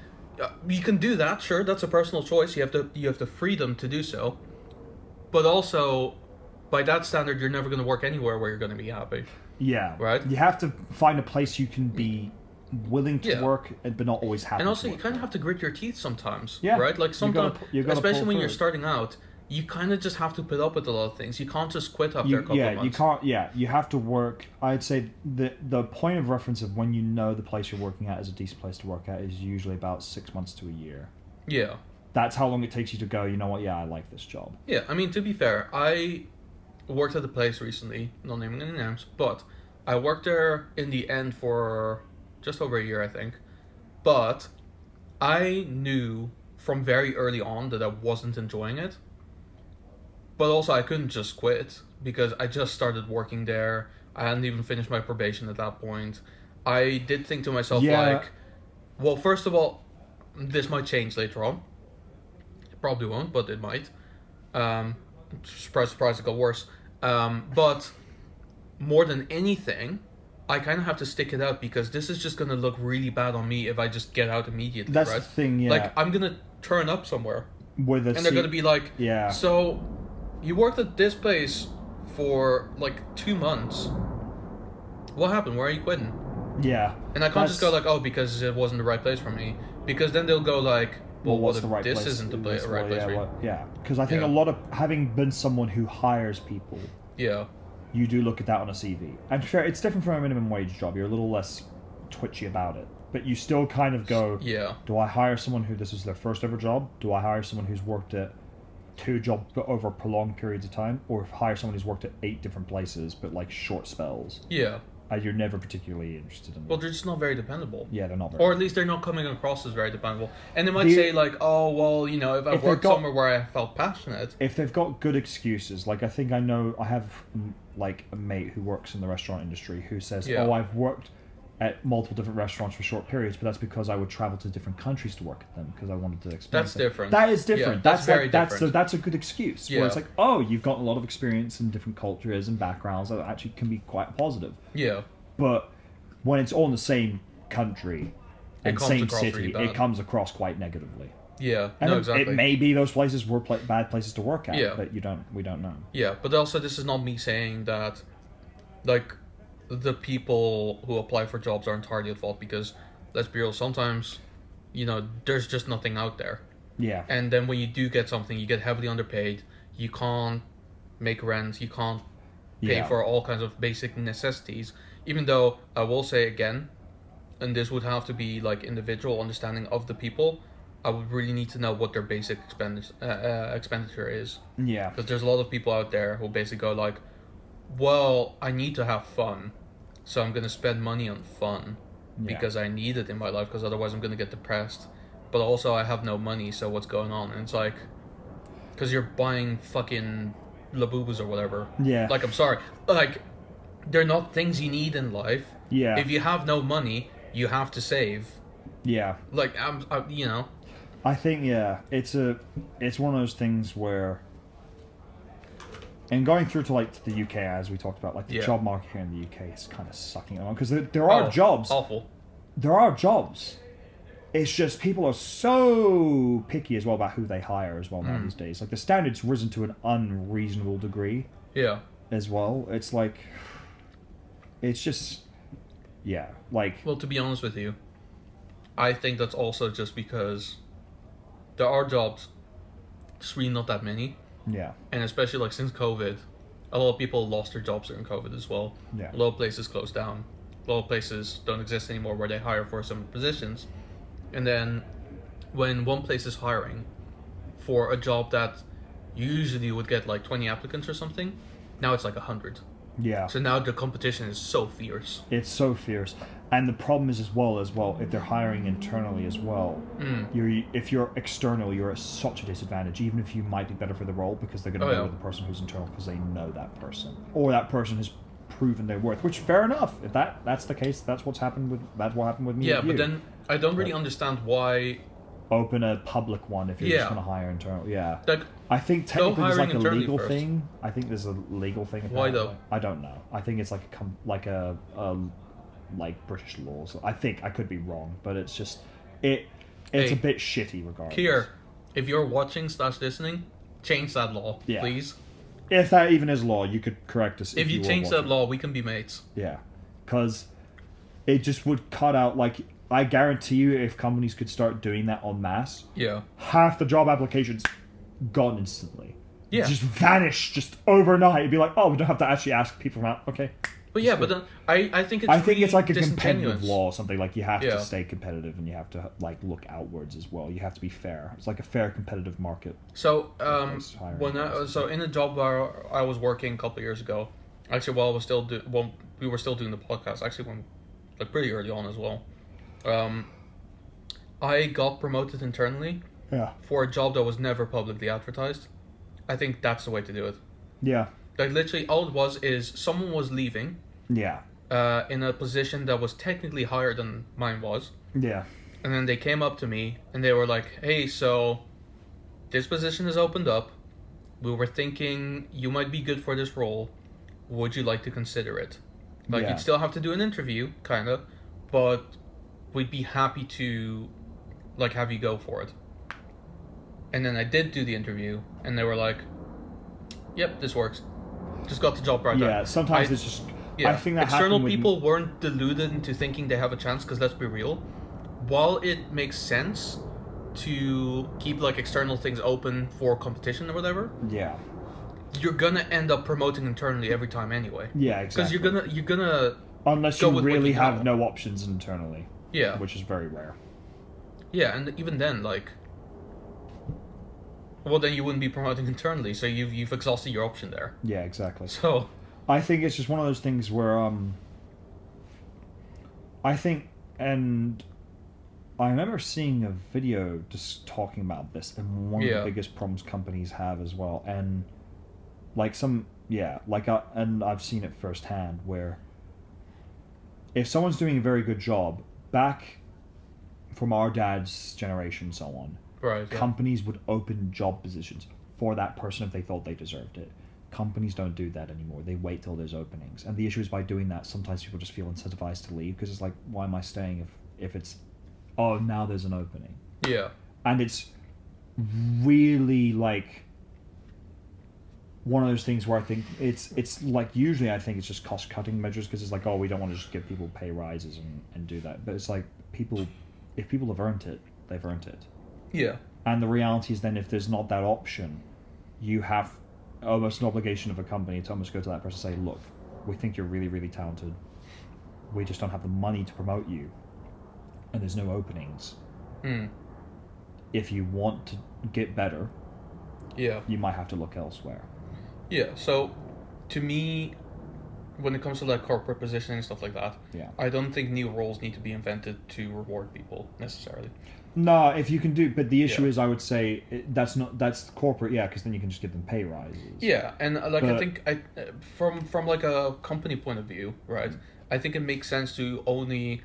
you can do that, sure, that's a personal choice. You have the freedom to do so, but also, by that standard, you're never going to work anywhere where you're going to be happy. Yeah. Right? You have to find a place you can be willing to Yeah. work, but not always happy. And also, to you work. kind of have to grit your teeth sometimes. Yeah. Right? Like, sometimes, you gotta especially pull when you're through. starting out, you kind of just have to put up with a lot of things. You can't just quit after a couple of months. You can't. Yeah, you have to work. I'd say the point of reference of when you know the place you're working at is a decent place to work at is usually about 6 months to a year. Yeah. That's how long it takes you to go, you know what, yeah, I like this job. Yeah, I mean, to be fair, I worked at a place recently, not naming any names, but I worked there in the end for just over a year, I think. But I knew from very early on that I wasn't enjoying it. But also, I couldn't just quit because I just started working there. I hadn't even finished my probation at that point. I did think to myself, Yeah. like, well, first of all, this might change later on. It probably won't, but it might. Surprise, surprise, it got worse. But more than anything, I kind of have to stick it out because this is just going to look really bad on me if I just get out immediately, That's right? the thing, yeah. Like, I'm going to turn up somewhere, With a and they're going to be like, yeah. so you worked at this place for, like, 2 months. What happened? Why are you quitting? Yeah. And I can't just go like, oh, because it wasn't the right place for me. Because then they'll go like, well, what what's if the right this place? isn't the right place yeah, for you? yeah. Because I think Yeah. a lot of, having been someone who hires people, Yeah. you do look at that on a CV. And fair, it's different from a minimum wage job. You're a little less twitchy about it. But you still kind of go, Yeah. do I hire someone who this is their first ever job? Do I hire someone who's worked at 2 jobs but over prolonged periods of time? Or hire someone who's worked at 8 different places but like short spells? Yeah. You're never particularly interested in Well, them. they're just not very dependable. Yeah, they're not very. Or at least they're not coming across as very dependable. And they might The- say like, oh, well, you know, if I If they've worked got- somewhere where I felt passionate. If they've got good excuses, like I think I know, I have like a mate who works in the restaurant industry who says, Yeah. "Oh, I've worked at multiple different restaurants for short periods, but that's because I would travel to different countries to work at them because I wanted to experience." That's different. That is different. Yeah, that's very like, that's different. that's a good excuse. Where Yeah. it's like, oh, you've got a lot of experience in different cultures and backgrounds that actually can be quite positive. Yeah. But when it's all in the same country and comes same across city, really bad. it comes across quite negatively. Yeah. And No, exactly. it may be those places were bad places to work at, Yeah. but we don't know. Yeah, but also this is not me saying that, like, the people who apply for jobs are entirely at fault because, let's be real, sometimes, you know, there's just nothing out there. Yeah. And then when you do get something, you get heavily underpaid. You can't make rent. You can't pay Yeah. for all kinds of basic necessities. Even though I will say again, and this would have to be like individual understanding of the people, I would really need to know what their basic expenditure is. Yeah. Because there's a lot of people out there who basically go like, well, I need to have fun, so I'm going to spend money on fun because I need it in my life, because otherwise I'm going to get depressed. But also I have no money, so what's going on? And it's like, because you're buying fucking Labubu's or whatever. Yeah. Like, I'm sorry. Like, they're not things you need in life. Yeah. If you have no money, you have to save. Yeah. Like, you know. I think it's one of those things where, and going through to like the UK as we talked about, like the Yeah. job market here in the UK is kind of sucking it on because there are jobs. Awful. There are jobs. It's just people are so picky as well about who they hire as well now these days. Like the standard's risen to an unreasonable degree Yeah. as well. It's like, it's just, yeah, like Well, to be honest with you, I think that's also just because there are jobs, just really not that many, yeah, and especially like since COVID, a lot of people lost their jobs during COVID as well. Yeah. A lot of places closed down. A lot of places don't exist anymore where they hire for some positions, and then when one place is hiring for a job that usually would get like 20 applicants or something, now it's like 100. yeah. So now the competition is so fierce. It's so fierce, and the problem is as well if they're hiring internally as well. If you're external, you're at such a disadvantage. Even if you might be better for the role, because they're going to go yeah. with the person who's internal because they know that person, or that person has proven their worth. Which fair enough. If that's the case, that's what happened with me. Yeah, with but you. then I don't really understand why. Open a public one if you're Yeah. just going to hire internal. Yeah. Like, I think technically there's hiring like a internally legal first. thing. I think there's a legal thing. Why apparently. though? I don't know. I think it's like a like British laws. I think I could be wrong, but it's just it's Hey, a bit shitty regardless. Kier, if you're watching / listening, change that law, Yeah. please. If that even is law, you could correct us. If you were change that watching. law, we can be mates. Yeah, because it just would cut out. Like I guarantee you, if companies could start doing that en masse, Yeah. half the job applications gone instantly. Yeah. Just vanish, just overnight. It'd be like, oh, we don't have to actually ask people around. Okay. But yeah, but then I think it's I think really it's like a competitive disingenuous. law or something. Like you have Yeah. to stay competitive and you have to like look outwards as well. You have to be fair. It's like a fair competitive market. So Place hiring so in a job where I was working a couple of years ago, actually while I was still we were still doing the podcast, actually when like pretty early on as well. I got promoted internally Yeah. for a job that was never publicly advertised, I think that's the way to do it. Yeah. Like literally, all it was is someone was leaving Yeah. in a position that was technically higher than mine was, Yeah. and then they came up to me and they were like, "Hey, so this position is opened up. We were thinking you might be good for this role. Would you like to consider it? Like, Yeah. you'd still have to do an interview, kind of, but we'd be happy to, like, have you go for it." And then I did do the interview, and they were like, "Yep, this works." Just got the job right Yeah. there. Sometimes I- it's just. Yeah, I think that external happened with- people weren't deluded into thinking they have a chance, because let's be real, while it makes sense to keep like external things open for competition or whatever, Yeah. you're gonna end up promoting internally every time anyway. Yeah. Because Exactly. you're gonna Unless go you with what really you have know. no options internally, yeah which is very rare. yeah, and even then, like, well, then you wouldn't be promoting internally, so you've exhausted your option there. Yeah. Exactly. So I think it's just one of those things where I think, and I remember seeing a video just talking about this, and one of Yeah. the biggest problems companies have as well, and like and I've seen it firsthand where if someone's doing a very good job back from our dad's generation and so on, right, yeah. companies would open job positions for that person if they thought they deserved it. Companies don't do that anymore. They wait till there's openings. And the issue is by doing that, sometimes people just feel incentivized to leave because it's like, why am I staying if it's, oh, now there's an opening. Yeah, And it's really like one of those things where I think it's like usually I think it's just cost cutting measures because it's like, oh, we don't want to just give people pay rises and do that. But it's like if people have earned it, they've earned it. yeah, And the reality is then if there's not that option, you have almost an obligation of a company to almost go to that person and say, look, we think you're really, really talented. We just don't have the money to promote you. And there's no openings. mm. If you want to get better, yeah. you might have to look elsewhere. Yeah, so to me, when it comes to like corporate positioning and stuff like that, Yeah. I don't think new roles need to be invented to reward people necessarily. No, if you can do, but the issue Yeah. is, I would say that's corporate, yeah, because then you can just give them pay rises. Yeah, and like I But- think from like a company point of view, right? I think it makes sense to only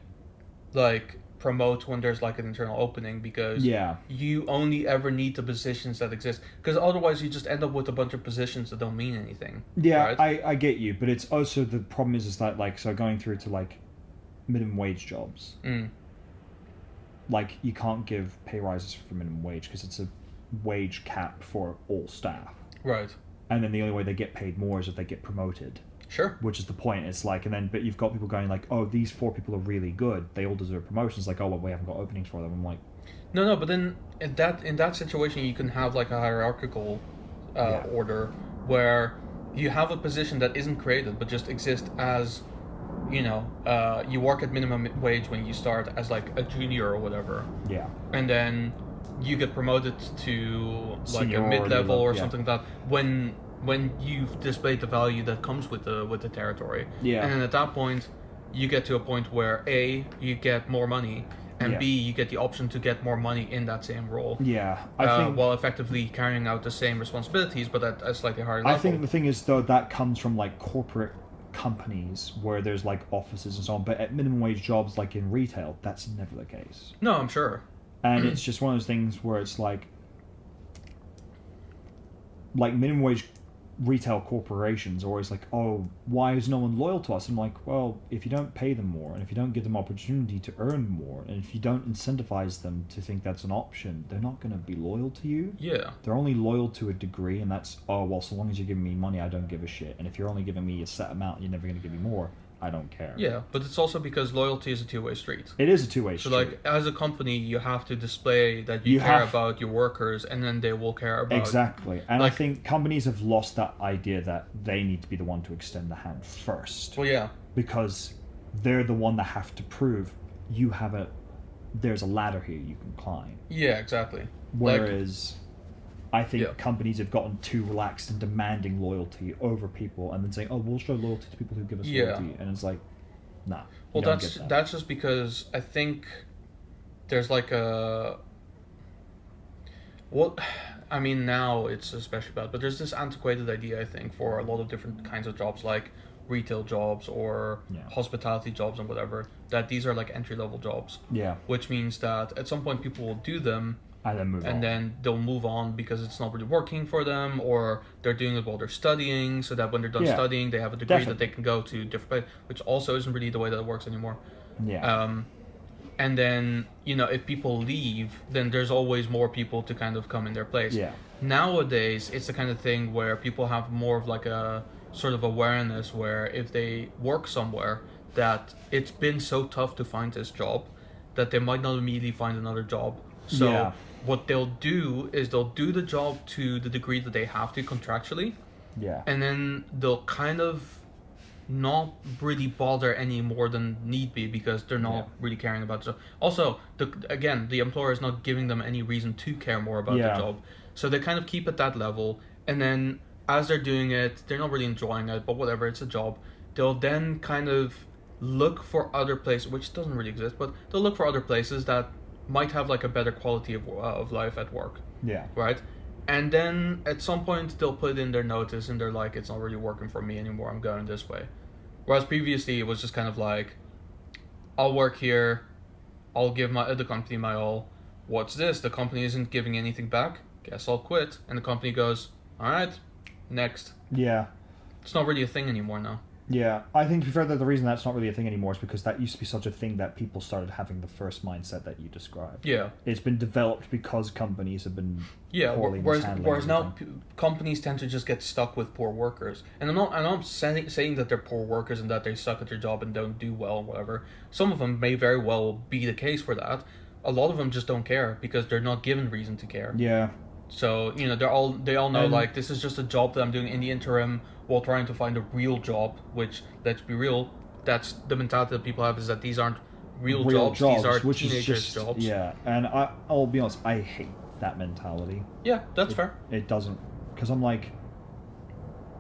like promote when there's like an internal opening because Yeah. you only ever need the positions that exist, because otherwise you just end up with a bunch of positions that don't mean anything. Yeah, right? I get you, but it's also the problem is that like so going through to like minimum wage jobs, Mm. like you can't give pay rises for minimum wage because it's a wage cap for all staff, Right. and then the only way they get paid more is if they get promoted, Sure. which is the point. It's like, and then but you've got people going like, oh, these 4 people are really good, they all deserve promotions. Like, oh, well, we haven't got openings for them. I'm like, No, but then in that situation, you can have like a hierarchical Yeah. order where you have a position that isn't created but just exists as, you know, you work at minimum wage when you start as like a junior or whatever, yeah, and then you get promoted to like a Seniority mid-level or yeah. something like that when you've displayed the value that comes with the territory. Yeah. And then at that point, you get to a point where A, you get more money, and Yeah. B, you get the option to get more money in that same role. yeah. I think While effectively carrying out the same responsibilities, but at a slightly higher level. I think the thing is though that comes from like corporate companies where there's like offices and so on, but at minimum wage jobs like in retail, that's never the case. No, I'm sure. And it's just one of those things where it's like minimum wage retail corporations are always like, oh, why is no one loyal to us? And I'm like, well, if you don't pay them more and if you don't give them opportunity to earn more and if you don't incentivize them to think that's an option, they're not going to be loyal to you. Yeah. They're only loyal to a degree, and that's, oh, well, so long as you're giving me money, I don't give a shit. And if you're only giving me a set amount and you're never going to give me more, I don't care. Yeah, but it's also because loyalty is a two-way street. It is a two-way So, street. like, as a company, you have to display that you You care have- about your workers, and then they will care about... Exactly. And I like- think companies have lost that idea that they need to be the one to extend the hand first. Well, yeah. Because they're the one that have to prove there's a ladder here you can climb. Yeah, exactly. Whereas I think Yeah. companies have gotten too relaxed in demanding loyalty over people and then saying, oh, we'll show loyalty to people who give us Yeah. loyalty. And it's like, nah. Well, you don't that's get that. that's just because I think there's like a... Well, I mean, now it's especially bad, but there's this antiquated idea, I think, for a lot of different kinds of jobs, like retail jobs or Yeah. hospitality jobs and whatever, that these are like entry level jobs, Yeah. which means that at some point people will do them And then move on. and then they'll move on because it's not really working for them, or they're doing it while they're studying, so that when they're done Yeah. studying, they have a degree that Definitely. they can go to different places, which also isn't really the way that it works anymore. Yeah. And then, if people leave, then there's always more people to kind of come in their place. Yeah. Nowadays, it's the kind of thing where people have more of like a sort of awareness where if they work somewhere that it's been so tough to find this job that they might not immediately find another job. So Yeah. what they'll do is they'll do the job to the degree that they have to contractually, Yeah. and then they'll kind of not really bother any more than need be because they're not Yeah. really caring about it. So also, the employer is not giving them any reason to care more about Yeah. the job. So they kind of keep at that level, and then as they're doing it, they're not really enjoying it, but whatever, it's a job. They'll then kind of look for other places, which doesn't really exist, but they'll look for other places that might have like a better quality of life at work, Yeah. right? And then at some point they'll put in their notice and they're like, it's not really working for me anymore, I'm going this way. Whereas previously it was just kind of like, I'll work here, I'll give the company my all. What's this? The company isn't giving anything back. Guess I'll quit. And the company goes, all right, next. Yeah. It's not really a thing anymore now. Yeah, I think to be fair, that the reason that's not really a thing anymore is because that used to be such a thing that people started having the first mindset that you described. Yeah. It's been developed because companies have been Yeah, poorly whereas mishandling now everything. companies tend to just get stuck with poor workers, and I'm not saying that they're poor workers and that they suck at their job and don't do well and whatever. Some of them may very well be the case for that. A lot of them just don't care because they're not given reason to care. Yeah, So they all know And- like this is just a job that I'm doing in the interim while trying to find a real job. Which, let's be real, that's the mentality that people have, is that these aren't real jobs. These are which is teenagers' just jobs. yeah. And I'll be honest, I hate that mentality. Yeah, that's fair. It doesn't, because I'm like,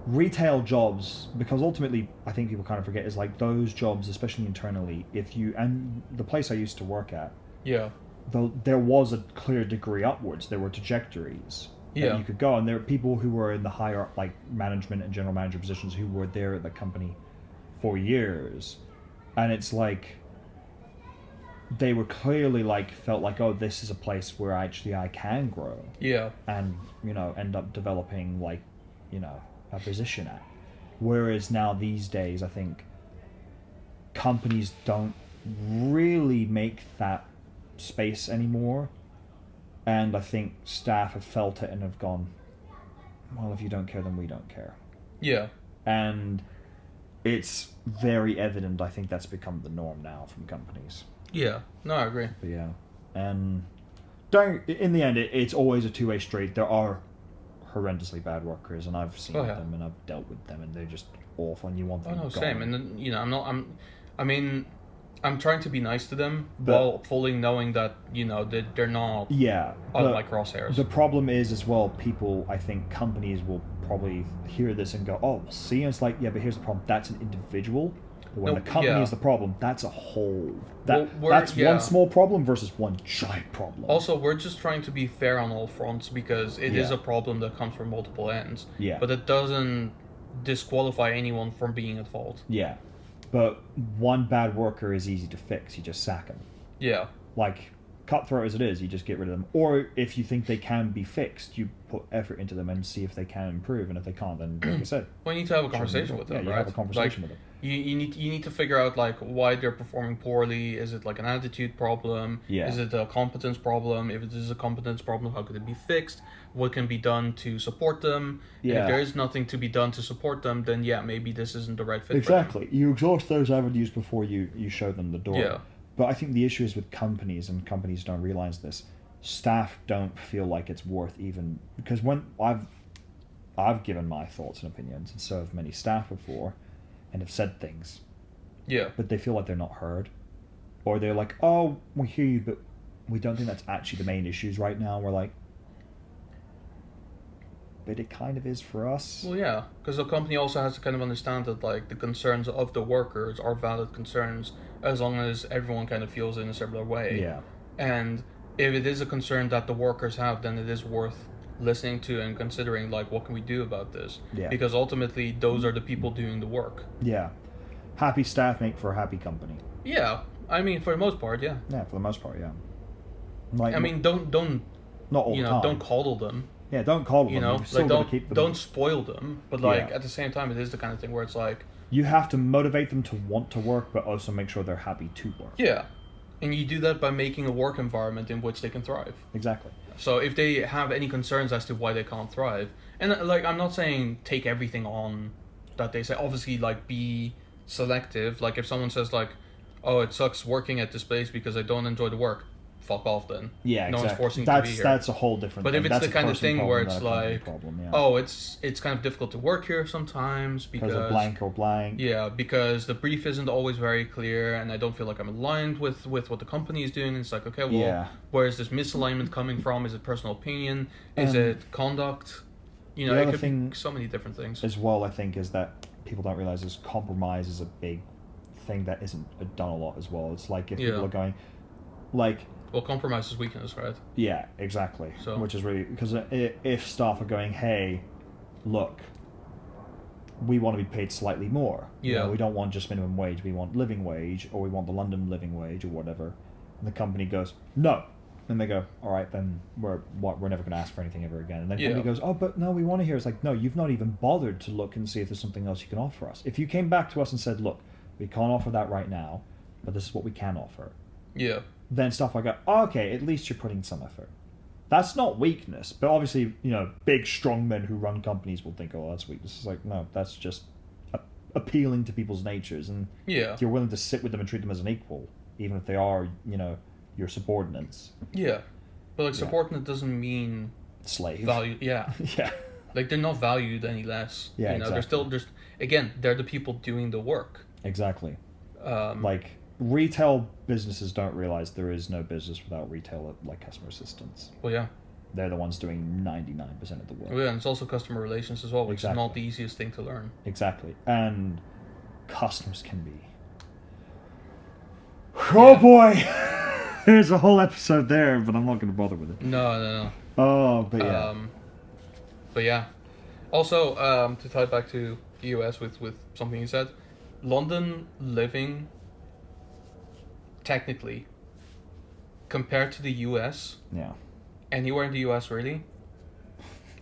retail jobs, because ultimately I think people kind of forget is like those jobs, especially internally. If you and the place I used to work at, Yeah. though there was a clear degree upwards, there were trajectories that Yeah. you could go, and there were people who were in the higher like management and general manager positions who were there at the company for years, and it's like they were clearly like felt like, oh, this is a place where actually I can grow Yeah. and end up developing like a position at. Whereas now these days I think companies don't really make that space anymore, and I think staff have felt it and have gone, well, if you don't care, then we don't care. Yeah. And it's very evident, I think that's become the norm now from companies. Yeah. No, I agree. But yeah, and in the end, it's always a two-way street. There are horrendously bad workers, and I've seen Oh, yeah. them and I've dealt with them, and they're just awful, and you want Oh them no, gone. same. And then I mean, I'm trying to be nice to them But- while fully knowing that that they're not Yeah, on but my crosshairs. the problem is as well, people, I think companies will probably hear this and go, oh, see, and it's like, yeah, but here's the problem, that's an individual. But when No, the company yeah. is the problem, that's a whole, Well, that's yeah. one small problem versus one giant problem. Also, we're just trying to be fair on all fronts because it is Yeah. a problem that comes from multiple ends. Yeah. But it doesn't disqualify anyone from being at fault. Yeah, but one bad worker is easy to fix, you just sack them. Yeah. Like, cutthroat as it is, you just get rid of them. Or if you think they can be fixed, you put effort into them and see if they can improve, and if they can't, then like I said, Well, you need to have a conversation with them, you right? have a conversation Like, with them. you need to figure out like why they're performing poorly. Is it like an attitude problem? Yeah. Is it a competence problem? If it is a competence problem, how could it be fixed? What can be done to support them? And Yeah. if there is nothing to be done to support them, then yeah, maybe this isn't the right fit. Exactly. You exhaust those avenues before you show them the door. Yeah. But I think the issue is with companies, and companies don't realize this. Staff don't feel like it's worth even, because when I've given my thoughts and opinions, and so have many staff before, and have said things, For them. Yeah. but they feel like they're not heard, or they're like, "Oh, we hear you, but we don't think that's actually the main issues right now." We're like, but it kind of is for us. Well, yeah, because the company also has to kind of understand that like the concerns of the workers are valid concerns as long as everyone kind of feels in a similar way. Yeah. And if it is a concern that the workers have, then it is worth listening to and considering, like, what can we do about this? Yeah. Because ultimately, those are the people doing the work. Yeah. Happy staff make for a happy company. Yeah, I mean, for the most part, yeah. Yeah, for the most part, yeah. Like, I mean, don't not all you the know, time. don't coddle them. Yeah, don't coddle You them. know, You've still like got to keep them. don't spoil them. But like Yeah. at the same time, it is the kind of thing where it's like, You have to motivate them to want to work, but also make sure they're happy to work. yeah, and you do that by making a work environment in which they can thrive. Exactly. So if they have any concerns as to why they can't thrive, and like I'm not saying take everything on that they say. Obviously, like be selective. Like if someone says like, "Oh, it sucks working at this place because I don't enjoy the work," fuck off then. Yeah, no exactly. one's forcing you that's to be here. that's a whole different. But thing. if it's That's the a kind of person thing where problem, it's not a company like, problem, yeah. oh, it's kind of difficult to work here sometimes because because of blank or blank. yeah, because the brief isn't always very clear, and I don't feel like I'm aligned with what the company is doing. It's like, okay, well, Yeah. where is this misalignment coming from? Is it personal opinion? Is Um, it conduct? You know, the it other could thing be so many different things. As well, I think is that people don't realize is compromise is a big thing that isn't done a lot as well. It's like if Yeah. people are going, like. Well, compromise is weakness, right? Yeah, exactly. So- Which is really because if staff are going, hey, look, we want to be paid slightly more. You Yeah. know, we don't want just minimum wage. We want living wage, or we want the London living wage, or whatever. And the company goes, no. And they go, all right, then we're never going to ask for anything ever again. And then the Yeah. company goes, oh, but no, we want to hear. It's like, no, you've not even bothered to look and see if there's something else you can offer us. If you came back to us and said, look, we can't offer that right now, but this is what we can offer. Yeah. Then stuff like that, oh, okay, at least you're putting some effort. That's not weakness, but obviously, you know, big, strong men who run companies will think, oh, that's weakness. It's like, no, that's just appealing to people's natures, and Yeah. you're willing to sit with them and treat them as an equal, even if they are, you know, your subordinates. Yeah. But like Yeah. subordinate doesn't mean Slave. value. Yeah. Yeah. Like they're not valued any less. Yeah, You know, they're exactly. still just again, they're the people doing the work. Exactly. Like Retail businesses don't realize there is no business without retail, like customer assistants. well, yeah. They're the ones doing 99% of the work. Well, yeah, and it's also customer relations as well, which Exactly. is not the easiest thing to learn. Exactly. And customers can be. Oh boy! There's a whole episode there, but I'm not going to bother with it. No. Oh, but yeah. But yeah. Also, to tie it back to the US with something you said, London living, technically, compared to the US, Yeah. anywhere in the US really,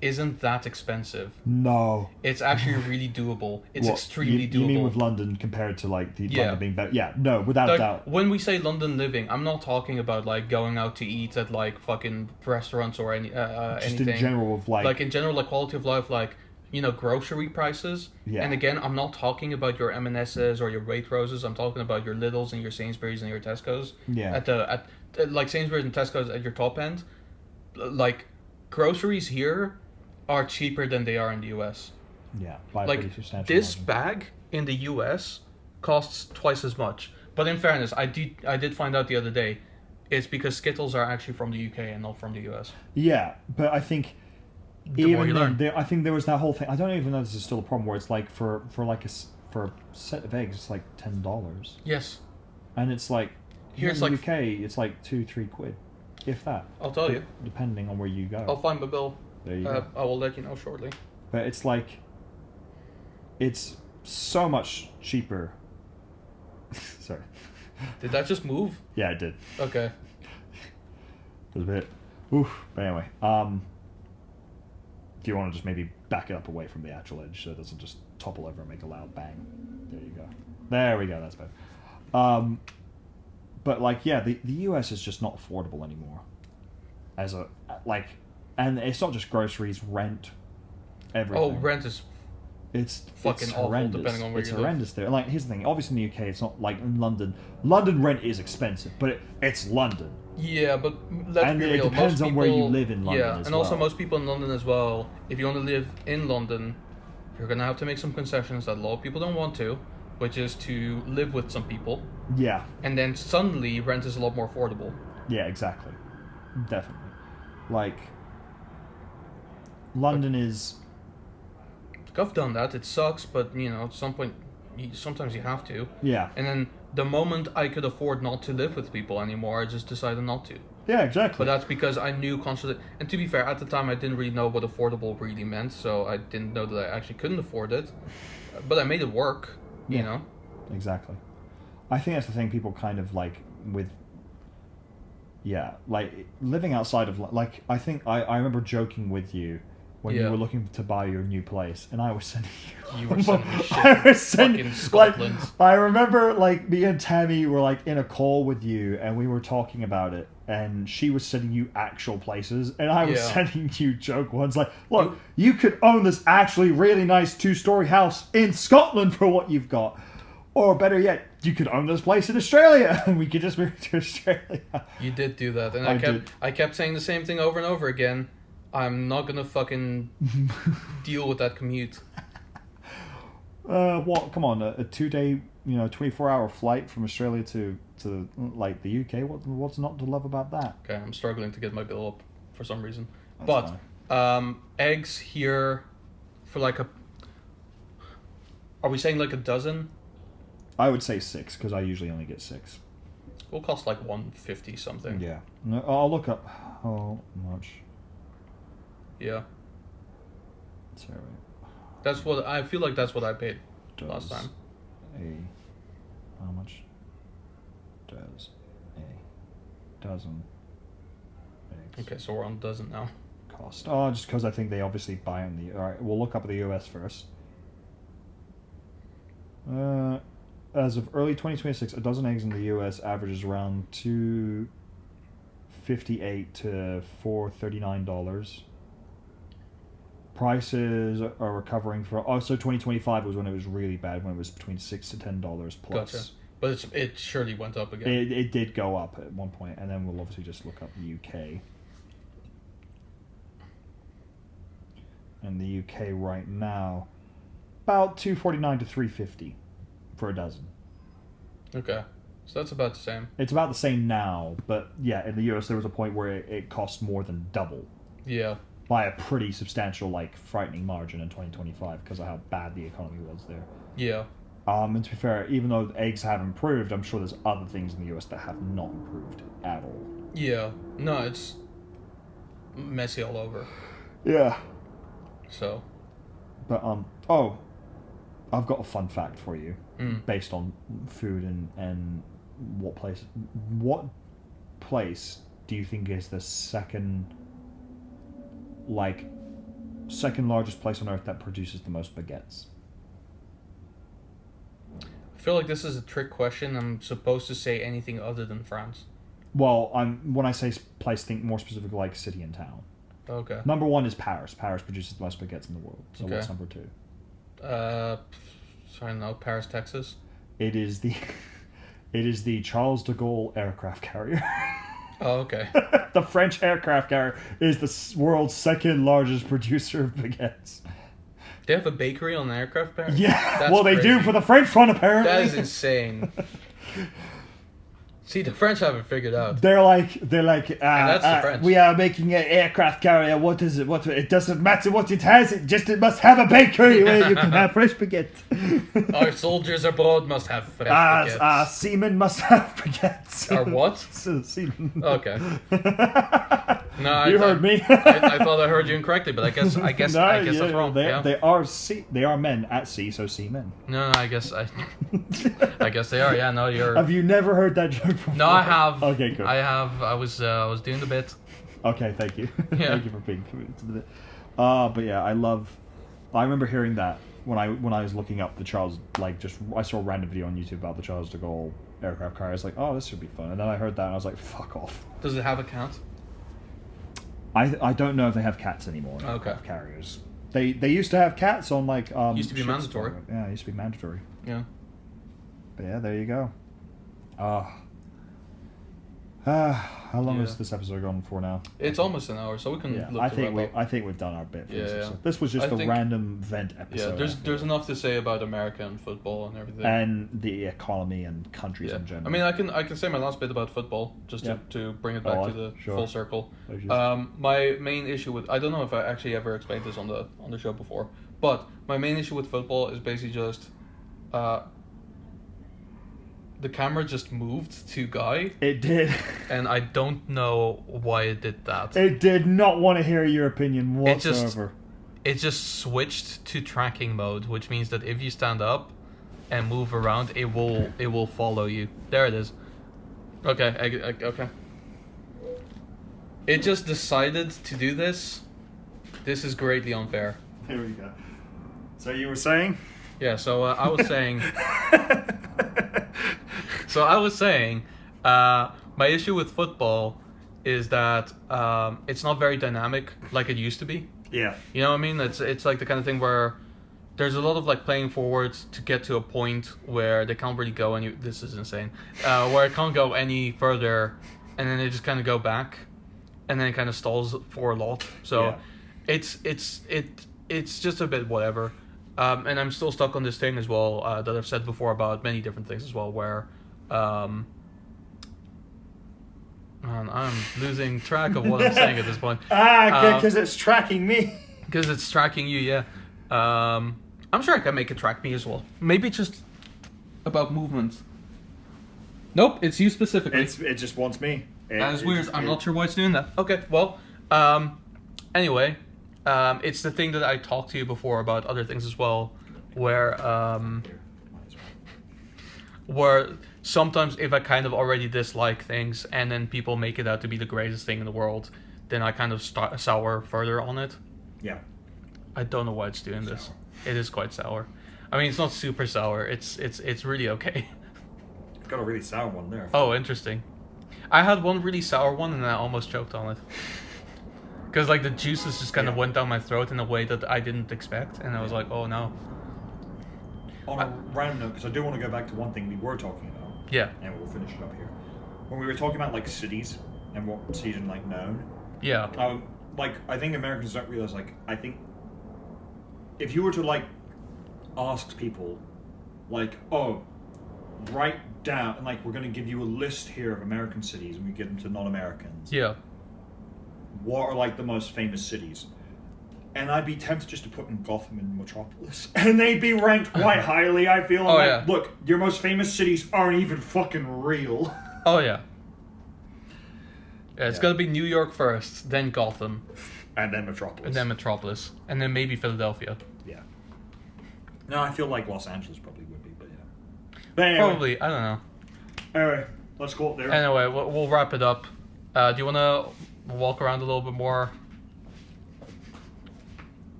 isn't that expensive. No. It's actually really doable. It's What, extremely doable. You mean with London compared to like the Yeah. London being better? Yeah. No, without Like, doubt. when we say London living, I'm not talking about like going out to eat at like fucking restaurants or any Just anything. in general of Like in general, like quality of life, like you know, grocery prices. Yeah. And again, I'm not talking about your M&S's or your Waitroses. I'm talking about your Lidl's and your Sainsbury's and your Tesco's. Yeah. At like Sainsbury's and Tesco's at your top end, like groceries here are cheaper than they are in the US. Yeah. By a Like pretty substantial this margin. bag in the US costs twice as much. But in fairness, I did find out the other day, it's because Skittles are actually from the UK and not from the US. Yeah, but I think The more you then, learn. I think there was that whole thing. I don't even know if this is still a problem where it's like for a set of eggs, it's like $10, Yes, and it's like Here here it's in the like- UK, it's like £2-3, if that. I'll tell you. Depending on where you go. I'll find my bill. There you go. I will let you know shortly. But it's like, it's so much cheaper. Sorry. Did that just move? Yeah, it did. Okay. It was a bit. Oof. But anyway, do you want to just maybe back it up away from the actual edge so it doesn't just topple over and make a loud bang? There you go. There we go. That's better. But like, yeah, the US is just not affordable anymore. As a like, and it's not just groceries, rent, everything. Oh, rent is It's fucking it's awful, horrendous. depending on where it's you live. horrendous there. Like, here's the thing. Obviously, in the UK, it's not like in London. London rent is expensive, but it's London. yeah, but let's And be it real. depends most on where you people- live in London Yeah, as and also well. most people in London as well. If you want to live in London, you're gonna have to make some concessions that a lot of people don't want to, which is to live with some people, Yeah. and then suddenly rent is a lot more affordable. Yeah, exactly. Definitely. Like, London is... Like, I've done that. It sucks, but you know, at some point, sometimes you have to. Yeah. And then the moment I could afford not to live with people anymore, I just decided not to. Yeah, exactly. But that's because I knew constantly. And to be fair, at the time I didn't really know what affordable really meant, so I didn't know that I actually couldn't afford it. But I made it work, you Yeah. know. Exactly. I think that's the thing people kind of like with. Yeah, like living outside of like I think I remember joking with you when you Yeah. were looking to buy your new place, and I was sending you. You were sending me shit I from was sending fucking Scotland. like I remember like me and Tammy were like in a call with you, and we were talking about it, and she was sending you actual places, and I was Yeah. sending you joke ones like, look, you could own this actually really nice 2-story house in Scotland for what you've got. Or better yet, you could own this place in Australia, and we could just move to Australia. You did do that, and I I kept did. saying the same thing over and over again. I'm not gonna fucking deal with that commute. What? Come on, a 2-day, 24-hour flight from Australia to like the UK. What's not to love about that? Okay, I'm struggling to get my bill up for some reason. That's But eggs here for like a. Are we saying like a dozen? I would say 6 because I usually only get 6. Will cost like 150 something. Yeah. No, I'll look up how much. Yeah. Sorry. That's what I feel like. That's what I paid Does last time. how much does a dozen eggs Okay, so we're on a dozen now. cost? Oh, just because I think they obviously buy in the. All right, we'll look up the US first. As of early 2026, a dozen eggs in the US averages around $2.58 to $4.39. Prices are recovering for. Oh, so 2025 was when it was really bad, when it was between $6 to $10 plus. Gotcha. But it surely went up again. It did go up at one point, and then we'll obviously just look up the UK. And the UK right now, about $2.49 to $3.50 for a dozen. Okay, so that's about the same. It's about the same now, but yeah, in the US there was a point where it cost more than double Yeah. by a pretty substantial, like, frightening margin in 2025 because of how bad the economy was there. Yeah. And to be fair, even though eggs have improved, I'm sure there's other things in the US that have not improved at all. Yeah. No, it's messy all over. Yeah. So. But I've got a fun fact for you, based on food and what place. What place do you think is the second largest place on earth that produces the most baguettes? I feel like this is a trick question. I'm supposed to say anything other than France. Well, when I say place, think more specifically like city and town. Okay. Number 1 is Paris. Paris produces the most baguettes in the world. So Okay. what's number 2? I don't know, Paris, Texas. It is the Charles de Gaulle aircraft carrier. Oh, okay. The French aircraft carrier is the world's second largest producer of baguettes. They have a bakery on the aircraft carrier? Yeah, That's well, they do crazy. for the French one, apparently. That is insane. See, the French have it figured out. They're like, that's the French. we are making an aircraft carrier. What is it? It doesn't matter what it has. It must have a bakery where you can have fresh baguette. Our soldiers abroad must have fresh Our baguettes. seamen must have baguettes. Our what? Seamen. Okay. No, I You thought- heard me. I thought I heard you incorrectly, but I guess that's wrong. They are they are men at sea, so seamen. No, I guess they are. Yeah, no, you're. Have you never heard that joke before? No, I have. Okay, good. I was doing the bit. Okay, thank you. Yeah. Thank you for being committed to the bit. But yeah, I remember hearing that when I was looking up the Charles, I saw a random video on YouTube about the Charles de Gaulle aircraft carrier. I was like, oh, this should be fun. And then I heard that and I was like, fuck off. Does it have a count? I don't know if they have cats anymore. Okay. Aircraft carriers. They used to have cats on Used to be ships. mandatory. Yeah, it used to be mandatory. Yeah. But yeah, there you go. How long Yeah. has this episode gone for now? It's almost an hour, so we can Yeah, look I to think wrap up. I think we've done our bit for this Yeah, yeah. episode. This was just I a think- random vent Yeah, episode. there's enough to say about America and football and everything. and the economy and countries Yeah. in general. I mean, I can say my last bit about football just Yeah. to bring it back Go to on, the sure. full circle. I just- My main issue with I don't know if I actually ever explained this on the show before, but my main issue with football is basically just the camera just moved to Guy, It did. and I don't know why it did that. It did not want to hear your opinion whatsoever. It just switched to tracking mode, which means that if you stand up and move around, it will follow you. There it is. Okay, okay. It just decided to do this. This is greatly unfair. Here we go. So you were saying? Yeah. So I was saying. My issue with football is that it's not very dynamic like it used to be. Yeah. You know what I mean? It's like the kind of thing where there's a lot of like playing forwards to get to a point where they can't really go any. This is insane. Where it can't go any further, and then they just kind of go back, and then it kind of stalls for a lot. So, Yeah. it's just a bit whatever. And I'm still stuck on this thing as well that I've said before about many different things as well, where man, I'm losing track of what I'm saying at this point. Because it's tracking me. Because it's tracking you, yeah. I'm sure I can make it track me as well. Maybe it's just about movement. Nope, it's you specifically. It just wants me. That is weird. I'm not sure why it's doing that. Okay, well, anyway, it's the thing that I talked to you before about other things as well, where sometimes if I kind of already dislike things and then people make it out to be the greatest thing in the world, then I kind of sour further on it. Yeah. I don't know why it's doing this. It is quite sour. I mean, it's not super sour. It's really okay. I've got a really sour one there. Oh, interesting. I had one really sour one and I almost choked on it. Because like the juices just kind of went down my throat in a way that I didn't expect, and I was like, oh no. On a random note, because I do want to go back to one thing we were talking about. Yeah. And we'll finish it up here. When we were talking about like cities and what cities are like known. Yeah. Like I think Americans don't realize. Like I think if you were to like ask people, like, oh, write down, and like we're going to give you a list here of American cities, and we give them to non-Americans. Yeah. What are like the most famous cities? And I'd be tempted just to put in Gotham and Metropolis, and they'd be ranked quite highly. I feel. Oh, like, yeah. Look, your most famous cities aren't even fucking real. Oh yeah. Yeah, it's Yeah. got to be New York first, then Gotham, And then Metropolis. and then Metropolis, and then maybe Philadelphia. Yeah. No, I feel like Los Angeles probably would be, but yeah. But anyway, Probably, I don't know. Anyway, let's call it there. Anyway, we'll wrap it up. Do you want to walk around a little bit more?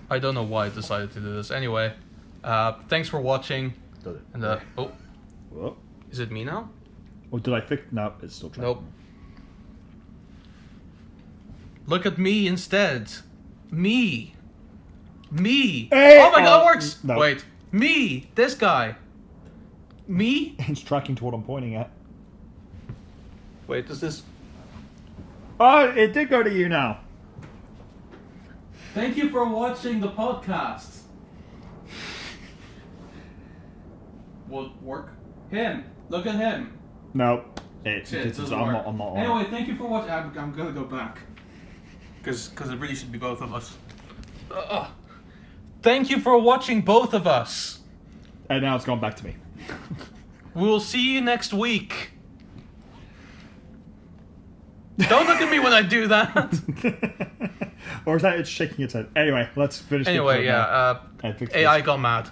I don't know why I decided to do this. Anyway, thanks for watching. Does it? And oh, Whoa. is it me now? Oh, did I fix? No, it's still trying. Nope. Look at me instead. Me. Hey, Oh my god, it works! no. Wait. Me. This guy. Me? It's tracking to what I'm pointing at. Wait, does this... Oh, it did go to you now. Thank you for watching the podcast. Will it work? Him. Look at him. No, Shit, it it's doesn't I'm work. not on. Anyway, thank you for watching. I'm gonna go back. Because it really should be both of us. Thank you for watching both of us. And now it's gone back to me. We'll see you next week. Don't look at me when I do that. Or is that it's shaking its head? Anyway, let's finish. Anyway, the episode now. yeah. I fixed AI this. got mad.